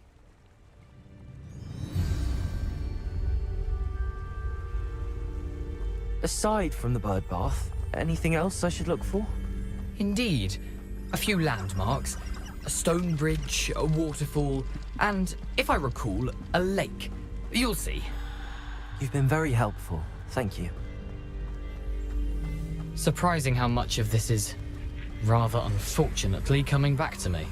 Aside from the bird bath, anything else I should look for? Indeed. A few landmarks, a stone bridge, a waterfall, and, if I recall, a lake. You'll see. You've been very helpful. Thank you. Surprising how much of this is, rather unfortunately, coming back to me.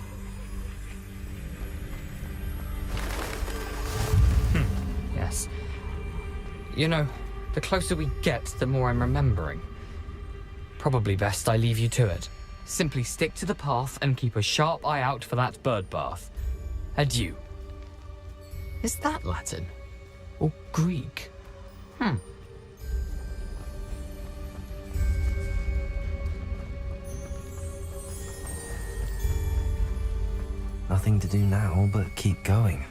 Yes. You know, the closer we get, the more I'm remembering. Probably best I leave you to it. Simply stick to the path and keep a sharp eye out for that bird bath. Adieu. Is that Latin? Or Greek? Nothing to do now but keep going.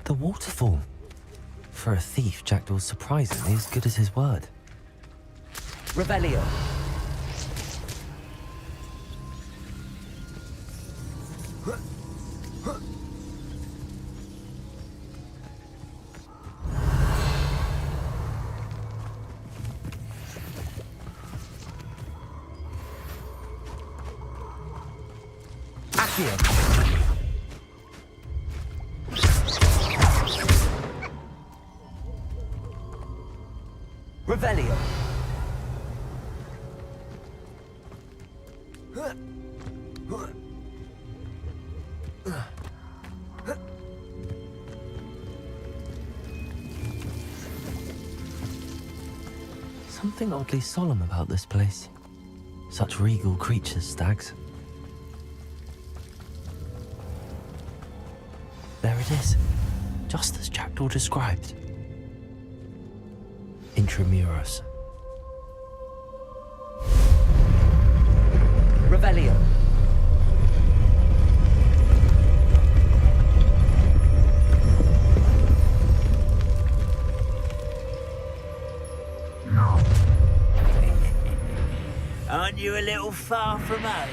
The waterfall. For a thief, Jackdaw's surprisingly as good as his word. Revelio. Revelio. Something oddly solemn about this place. Such regal creatures, stags. There it is, just as Jackdaw described. Intramuros. Revelio. Aren't you a little far from home?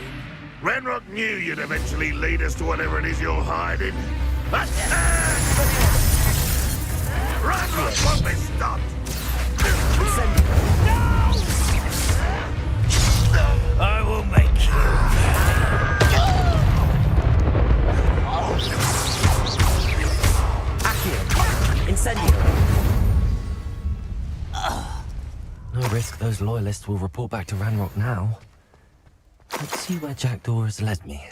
Renrock knew you'd eventually lead us to whatever it is you're hiding. Renrock won't be stopped! I will make you. those loyalists will report back to Ranrock now. Let's see where Jackdaw has led me.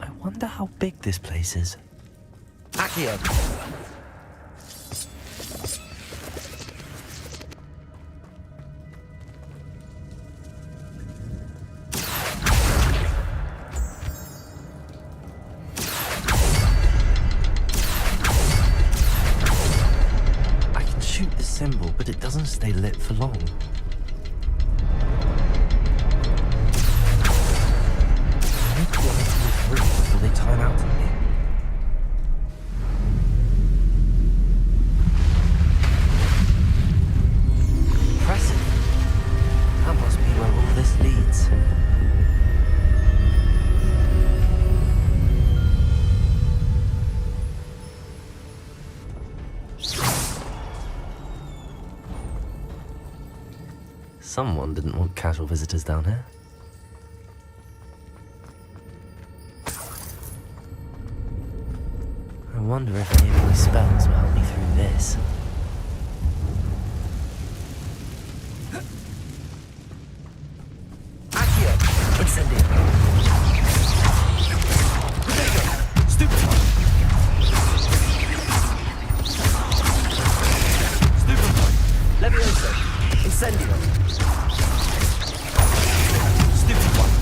I wonder how big this place is. Accio! Symbol, but it doesn't stay lit for long. I need to be able to move through before they time out on me. Impressive. That must be where all this leads. Someone didn't want casual visitors down here. I wonder if any of my spells will help me through this. Accio! Incendio! Stupid! Stupid! Levioso! Incendio! Stupid one!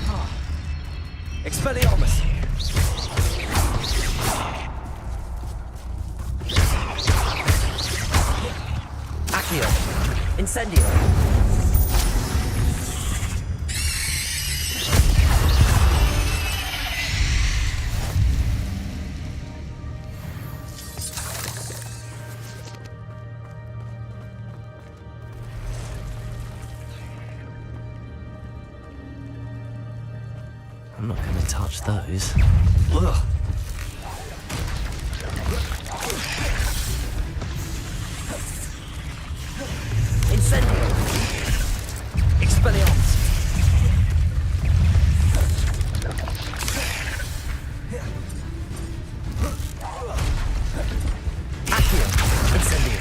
Oh. Expelliarmus! Accio! Incendio! I'm not going to touch those. Ugh. Incendio! Expelliarmus! Accio! Incendio!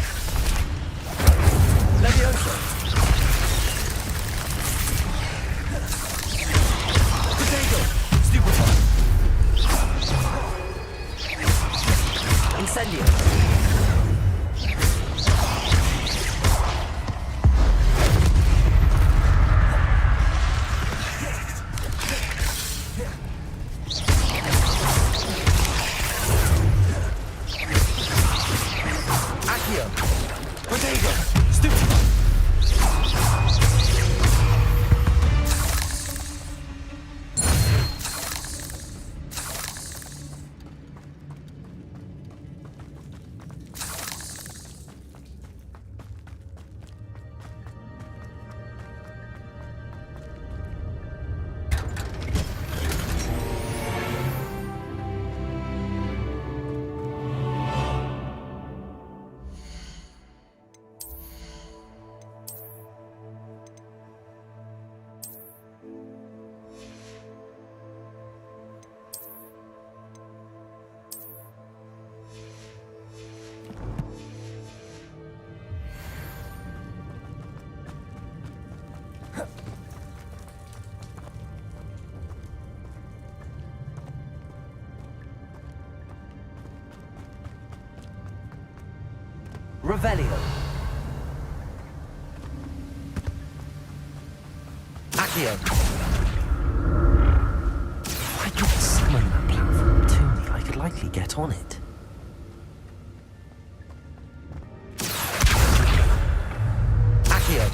Levioso! Incendio! Accio! Protego! Stupid! Revelio. Accio. If I could summon that platform to me, I could likely get on it. Accio.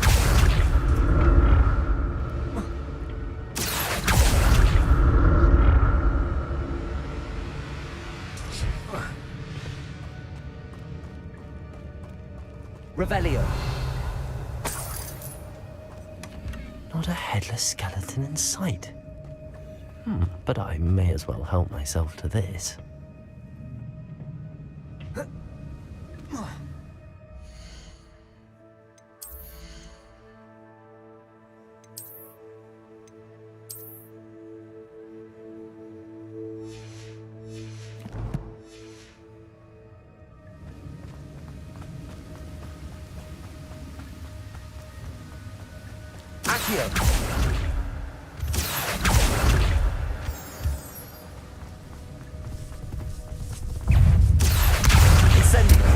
Revelio. Not a headless skeleton in sight. But I may as well help myself to this. Accio. Incendio.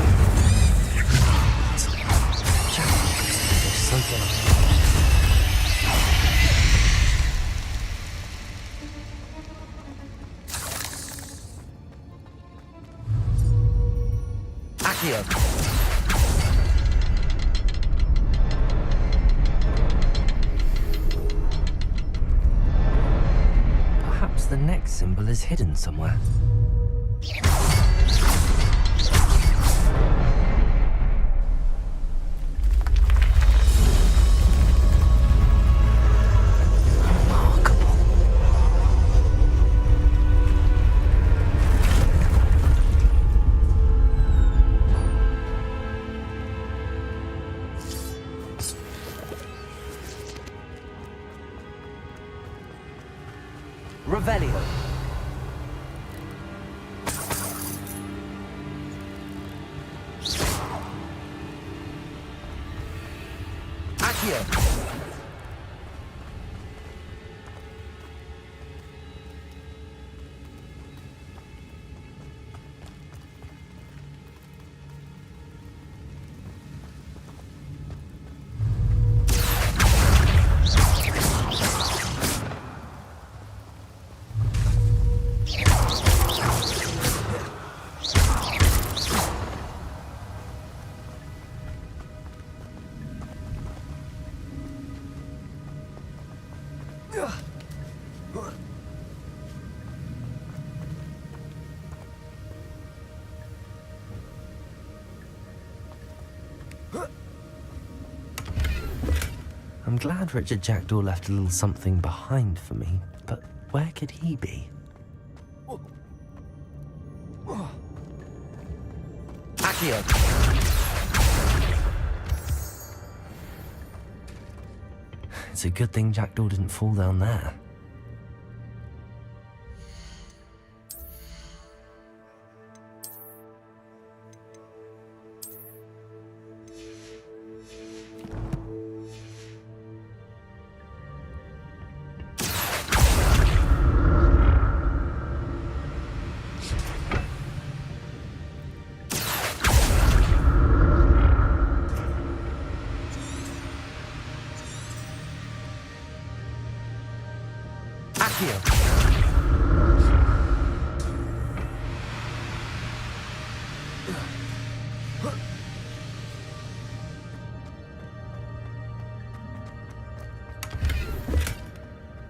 They're so good. Accio. Perhaps the next symbol is hidden somewhere. Revelio. Accio. I'm glad Richard Jackdaw left a little something behind for me, but where could he be? Accio! It's a good thing Jackdaw didn't fall down there.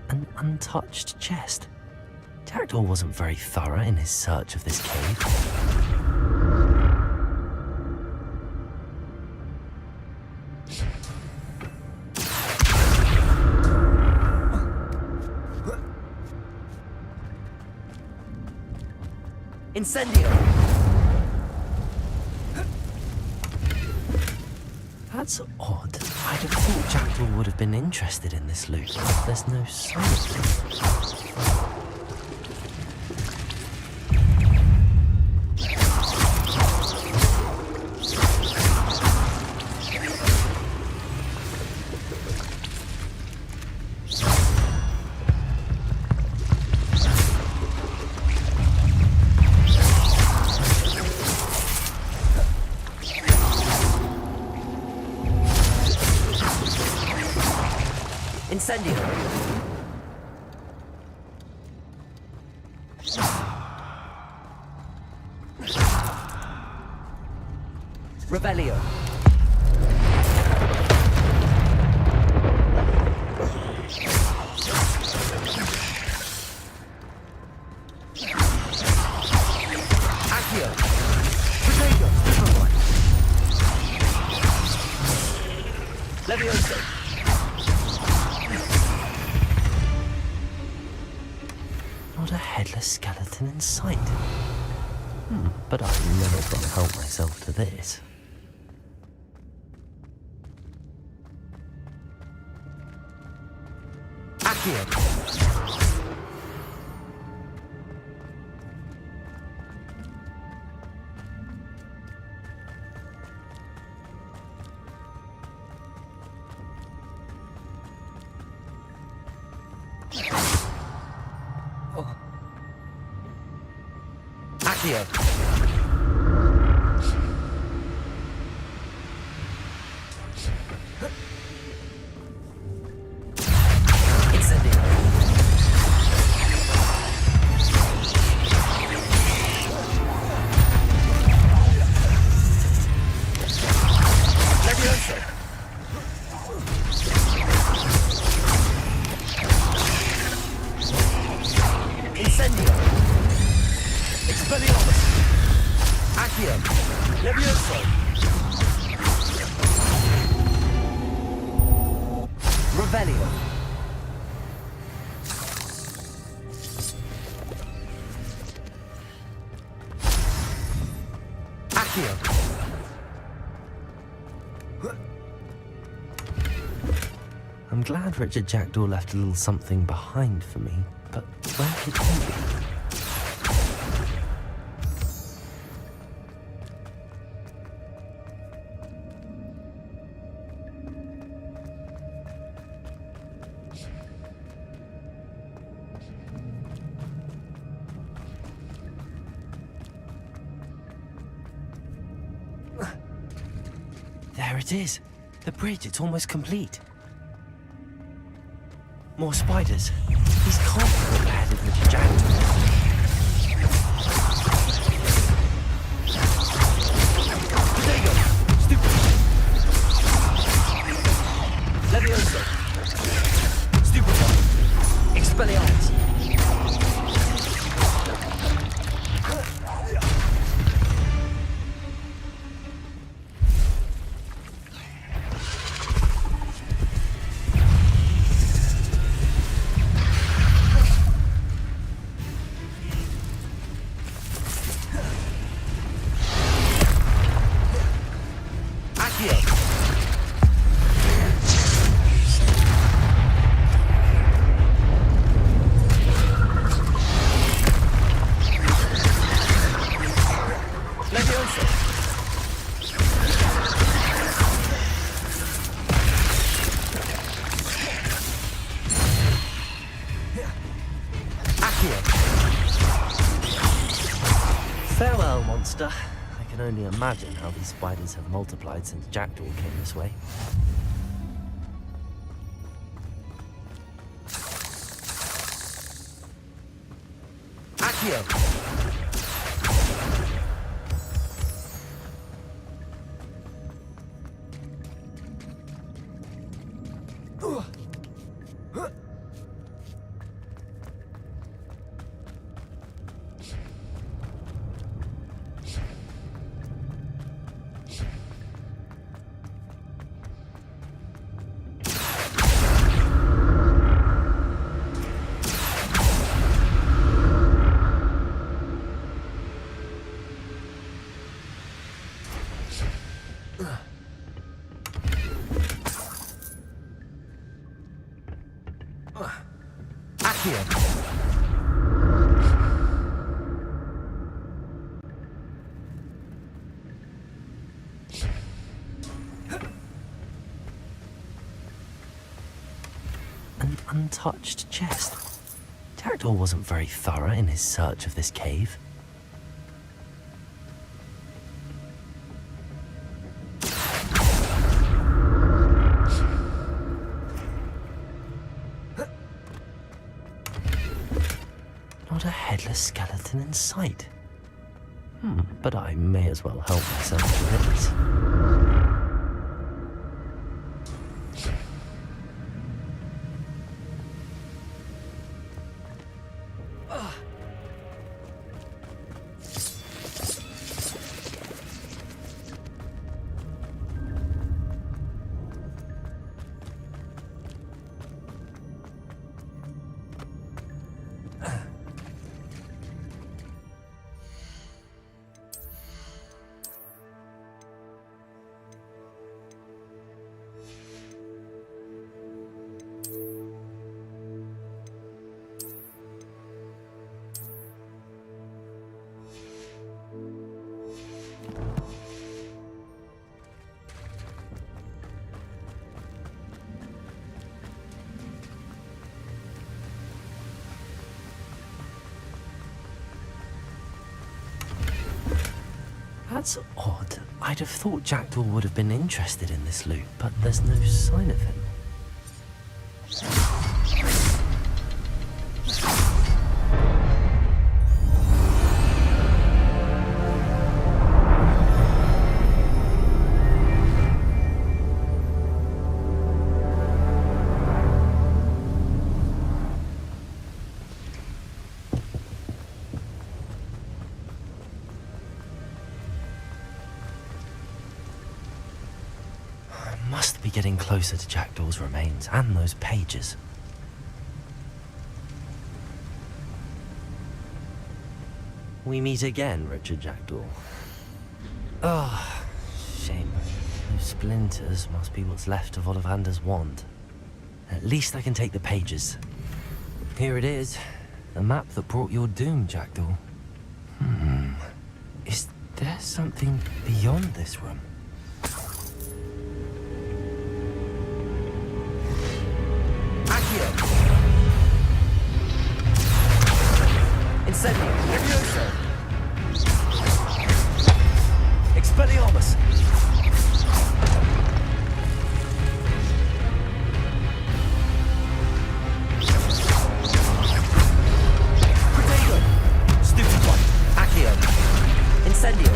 An untouched chest. Jackdaw wasn't very thorough in his search of this cave. Incendio! That's odd. I'd have thought Jackdaw would have been interested in this loot. There's no sign of it. Incendio! Revelio! Accio! Protego! Levioso! Not a headless skeleton in sight. But I'm never going to help myself to this. Accio! Accio. Incendio. Levioso. Incendio. Expelliarmus. Accio. Levioso. Revelio. Accio. I'm glad Richard Jackdaw left a little something behind for me, but where could he be? There it is. The bridge, it's almost complete. More spiders. These can't be all bad of Richard Jackdaw. Potato! Stupid! Levioso! Stupid! Expelliarmus! Farewell, monster. I can only imagine how these spiders have multiplied since Jackdaw came this way. Accio! An untouched chest. Jackdaw wasn't very thorough in his search of this cave. Not a headless skeleton in sight. But I may as well help myself to this. That's odd. I'd have thought Jackdaw would have been interested in this loot, but there's no sign of him. Must be getting closer to Jackdaw's remains and those pages. We meet again, Richard Jackdaw. Ah, shame. Those splinters must be what's left of Ollivander's wand. At least I can take the pages. Here it is. The map that brought your doom, Jackdaw. Is there something beyond this room? Incendio, Levioso! Expelliarmus! Protego! Stupid one! Accio! Incendio!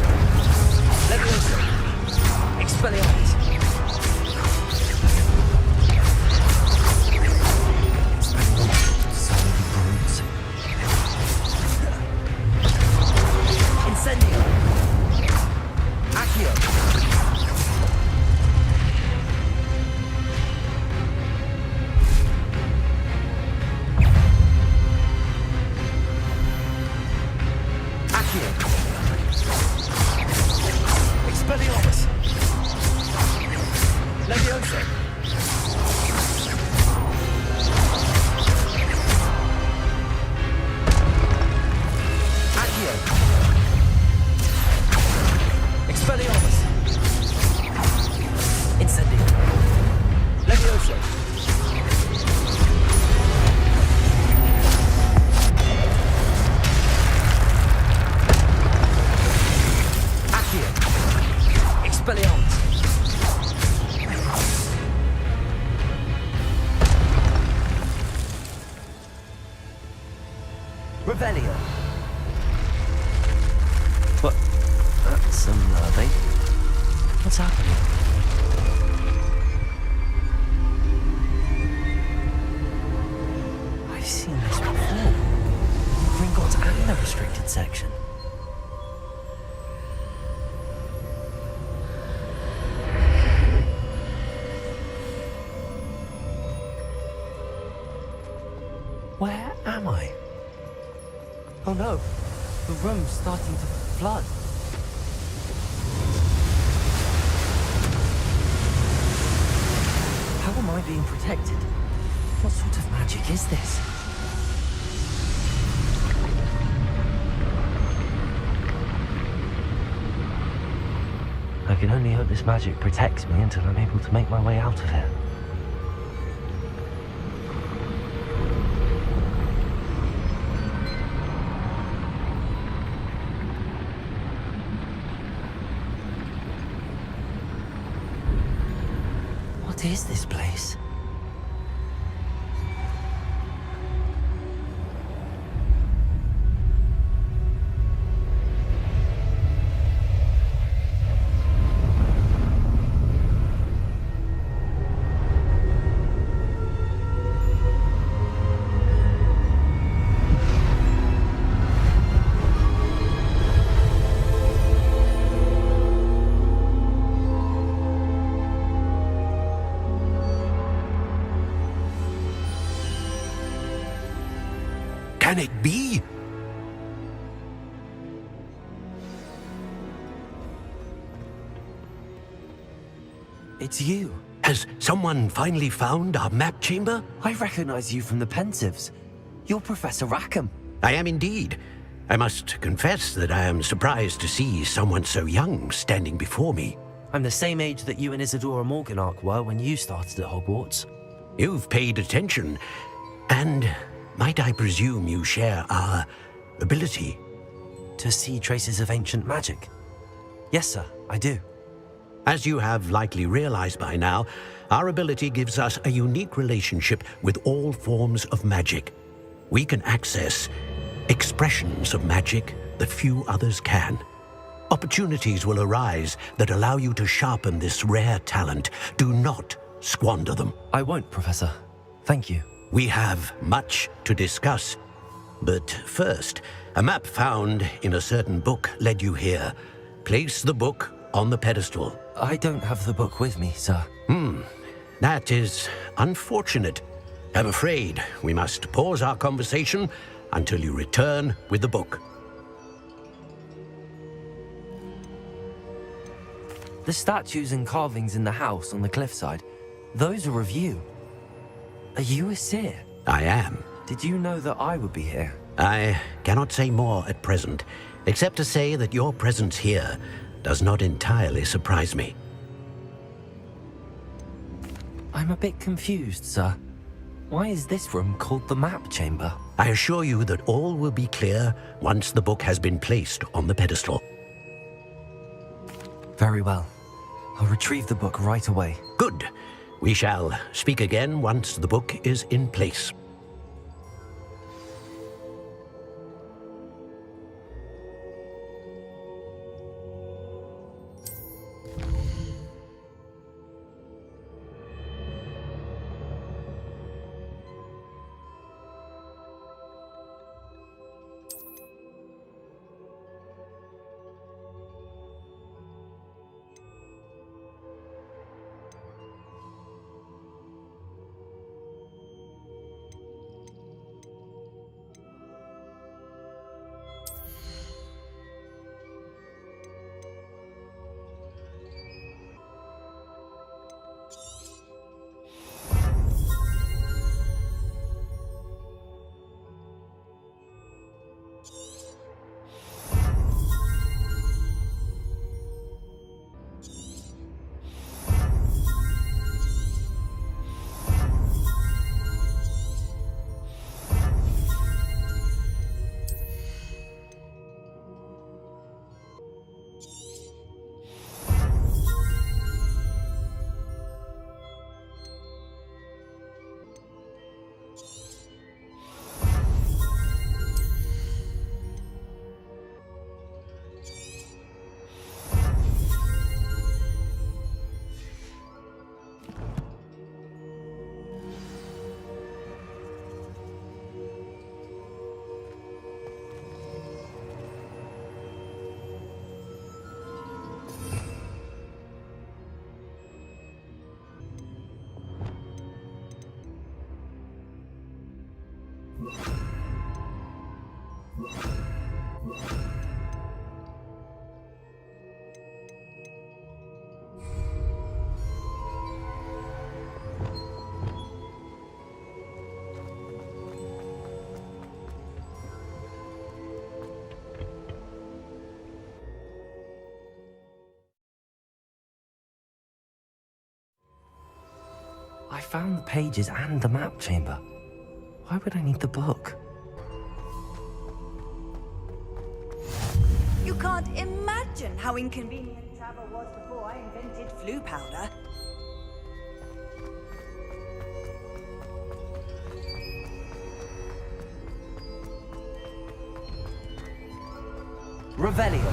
Levioso! Expelliarmus! Incendio! Accio! Accio! Expelliarmus! Levioso! Accio! Expelliarmus! Incendio! Levioso! Accio! Expelliarmus! Revelio! What? That's unnerving. What's happening? I've seen this before. Gringotts and the restricted section. Where am I? Oh no, the room's starting to flood. How am I being protected? What sort of magic is this? I can only hope this magic protects me until I'm able to make my way out of here. What is this place? Can it be? It's you. Has someone finally found our map chamber? I recognize you from the Pensieves. You're Professor Rackham. I am indeed. I must confess that I am surprised to see someone so young standing before me. I'm the same age that you and Isadora Morganach were when you started at Hogwarts. You've paid attention, and might I presume you share our ability? To see traces of ancient magic? Yes, sir, I do. As you have likely realized by now, our ability gives us a unique relationship with all forms of magic. We can access expressions of magic that few others can. Opportunities will arise that allow you to sharpen this rare talent. Do not squander them. I won't, Professor. Thank you. We have much to discuss. But first, a map found in a certain book led you here. Place the book on the pedestal. I don't have the book with me, sir. That is unfortunate. I'm afraid we must pause our conversation until you return with the book. The statues and carvings in the house on the cliffside, those are of you. Are you a seer? I am. Did you know that I would be here? I cannot say more at present, except to say that your presence here does not entirely surprise me. I'm a bit confused, sir. Why is this room called the map chamber? I assure you that all will be clear once the book has been placed on the pedestal. Very well. I'll retrieve the book right away. Good. We shall speak again once the book is in place. I found the pages and the map chamber. Why would I need the book? You can't imagine how inconvenient travel was before I invented flu powder. Revelio.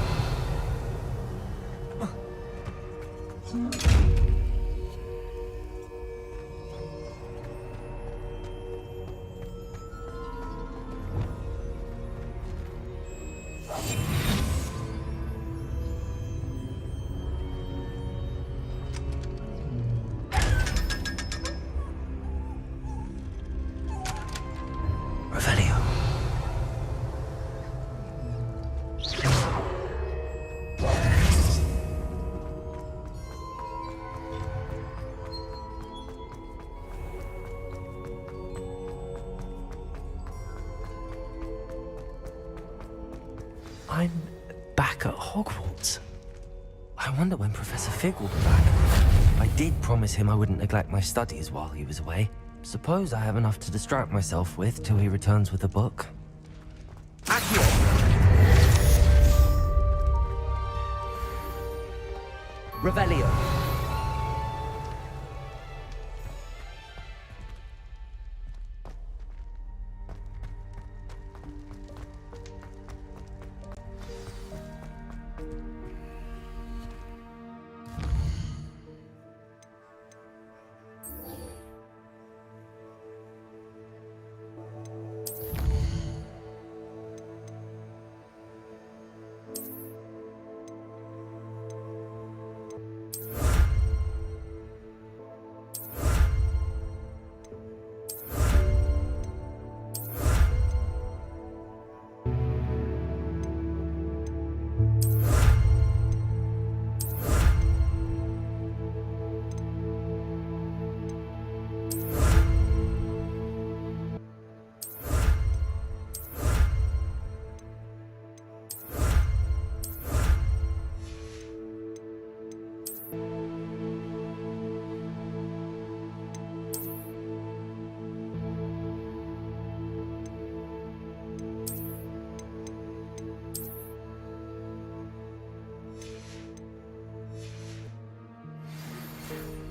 I'm back at Hogwarts. I wonder when Professor Fig will be back. I did promise him I wouldn't neglect my studies while he was away. Suppose I have enough to distract myself with till he returns with the book. Revelio.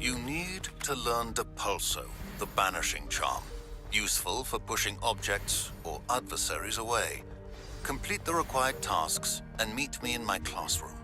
You need to learn Depulso, the banishing charm, useful for pushing objects or adversaries away. Complete the required tasks and meet me in my classroom.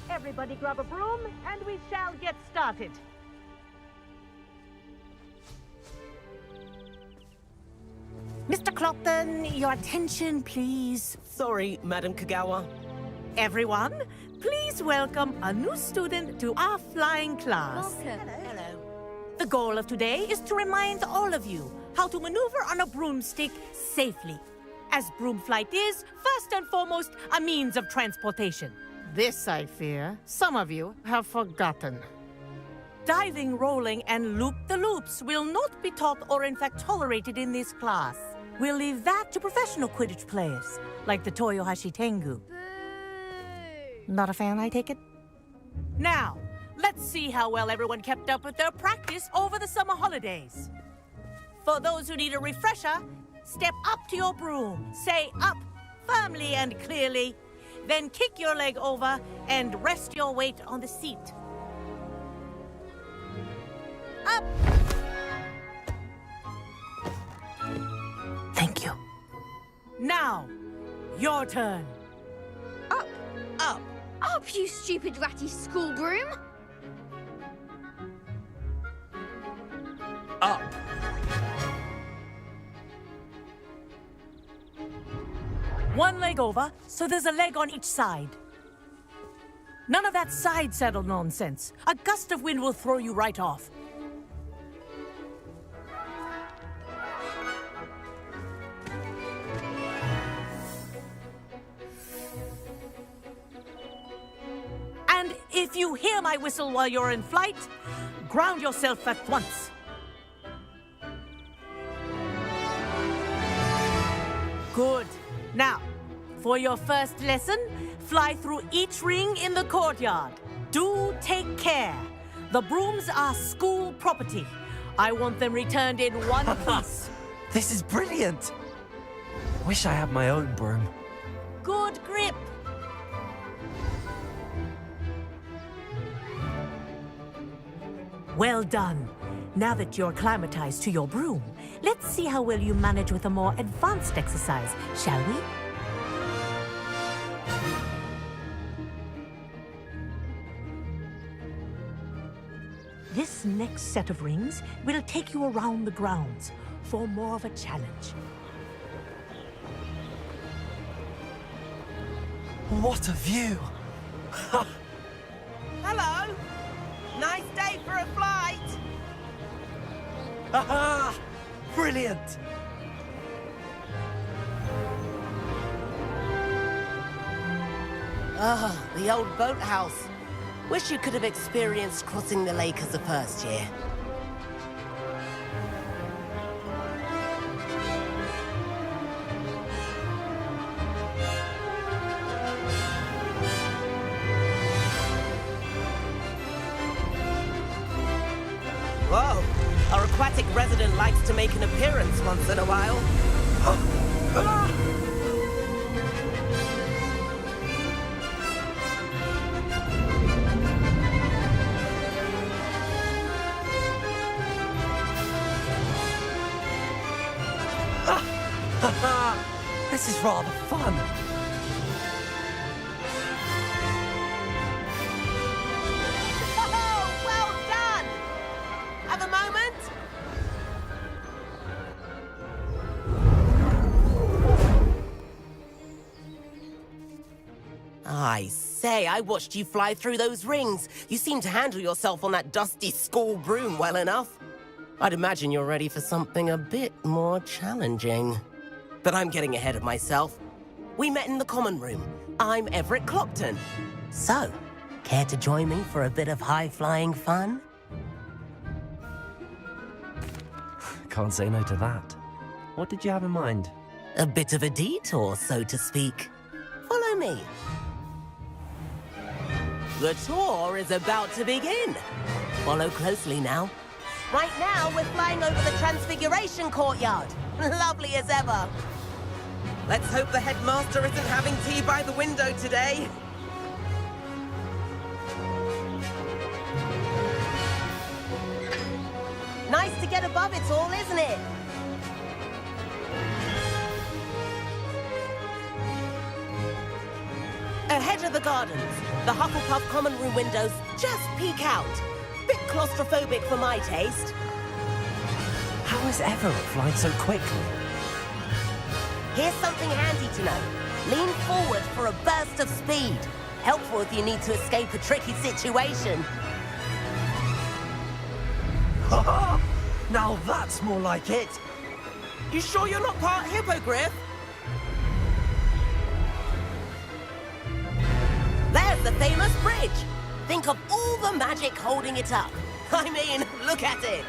Everybody grab a broom, and we shall get started. Mr. Clopton, your attention, please. Sorry, Madam Kagawa. Everyone, please welcome a new student to our flying class. Hello. The goal of today is to remind all of you how to maneuver on a broomstick safely, as broom flight is, first and foremost, a means of transportation. This, I fear, some of you have forgotten. Diving, rolling, and loop-the-loops will not be taught or in fact tolerated in this class. We'll leave that to professional Quidditch players, like the Toyohashi Tengu. Not a fan, I take it? Now, let's see how well everyone kept up with their practice over the summer holidays. For those who need a refresher, step up to your broom, say up firmly and clearly, then kick your leg over and rest your weight on the seat. Up! Thank you. Now, your turn. Up! Up! Up, you stupid ratty school broom! Up. One leg over, so there's a leg on each side. None of that side saddle nonsense. A gust of wind will throw you right off. And if you hear my whistle while you're in flight, ground yourself at once. Good. Now, for your first lesson, fly through each ring in the courtyard. Do take care. The brooms are school property. I want them returned in one piece. This is brilliant! Wish I had my own broom. Good grip. Well done. Now that you're acclimatized to your broom, let's see how well you manage with a more advanced exercise, shall we? This next set of rings will take you around the grounds for more of a challenge. What a view! Hello! Nice day for a flight! Aha! Brilliant! Ah, the old boathouse. Wish you could have experienced crossing the lake as a first year. Whoa! Our aquatic resident likes to make an appearance once in a while. This is rather fun. Oh, well done! Have a moment? I say, I watched you fly through those rings. You seem to handle yourself on that dusty school broom well enough. I'd imagine you're ready for something a bit more challenging. But I'm getting ahead of myself. We met in the common room. I'm Everett Clopton. So, care to join me for a bit of high-flying fun? Can't say no to that. What did you have in mind? A bit of a detour, so to speak. Follow me. The tour is about to begin. Follow closely now. Right now, we're flying over the Transfiguration Courtyard. Lovely as ever. Let's hope the headmaster isn't having tea by the window today. Nice to get above it all, isn't it? Ahead of the gardens, the Hufflepuff common room windows just peek out. Bit claustrophobic for my taste. How is Everett flying so quickly? Here's something handy to know. Lean forward for a burst of speed. Helpful if you need to escape a tricky situation. Now that's more like it. You sure you're not part hippogriff? There's the famous bridge. Think of all the magic holding it up. I mean, look at it.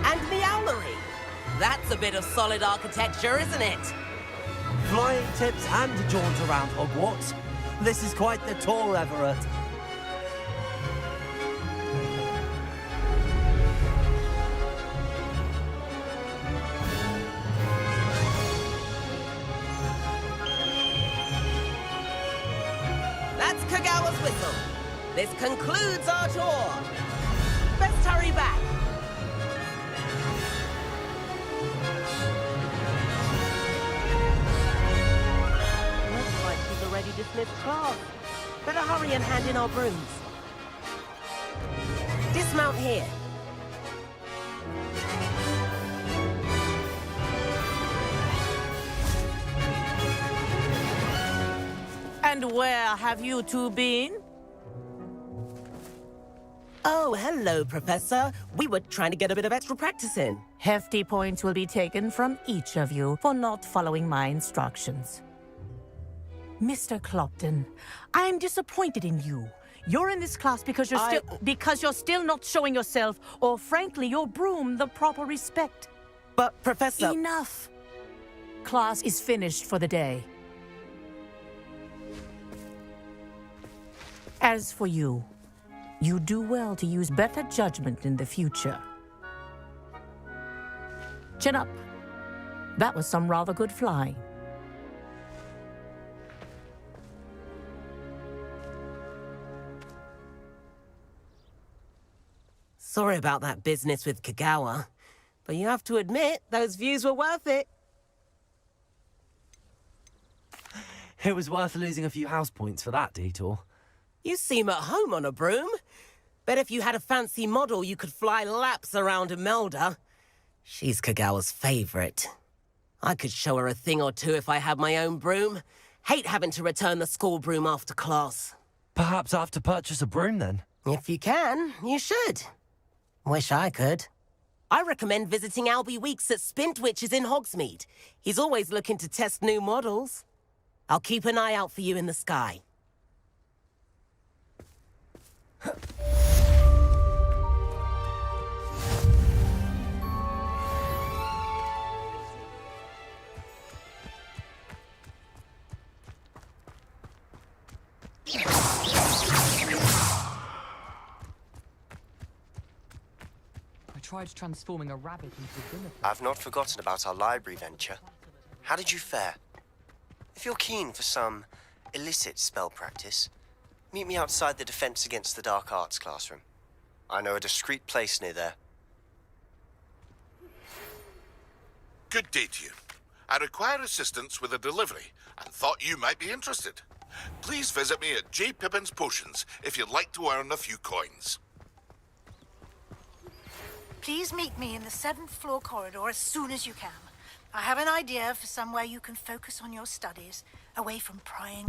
And the owlery. That's a bit of solid architecture, isn't it? Flying tips and a jaunt around Hogwarts. This is quite the tour, Everett. That's Kagawa's whistle. This concludes our tour. Best hurry back. Looks like she's already dismissed class. Better hurry and hand in our brooms. Dismount here. And where have you two been? Oh, hello, Professor. We were trying to get a bit of extra practice in. Hefty points will be taken from each of you for not following my instructions. Mr. Clopton, I'm disappointed in you. You're in this class because you're still not showing yourself, or frankly, your broom, the proper respect. But, Professor... Enough. Class is finished for the day. As for you, you do well to use better judgment in the future. Chin up. That was some rather good flying. Sorry about that business with Kagawa, but you have to admit, those views were worth it. It was worth losing a few house points for that detour. You seem at home on a broom. Bet if you had a fancy model, you could fly laps around Imelda. She's Kagawa's favorite. I could show her a thing or two if I had my own broom. Hate having to return the school broom after class. Perhaps I have to purchase a broom then? If you can, you should. Wish I could. I recommend visiting Albie Weeks at Spintwitches in Hogsmeade. He's always looking to test new models. I'll keep an eye out for you in the sky. I tried transforming a rabbit into a dinner. I've not forgotten about our library venture. How did you fare? If you're keen for some illicit spell practice, meet me outside the Defense Against the Dark Arts classroom. I know a discreet place near there. Good day to you. I require assistance with a delivery and thought you might be interested. Please visit me at J. Pippin's Potions if you'd like to earn a few coins. Please meet me in the 7th floor corridor as soon as you can. I have an idea for somewhere you can focus on your studies, away from prying.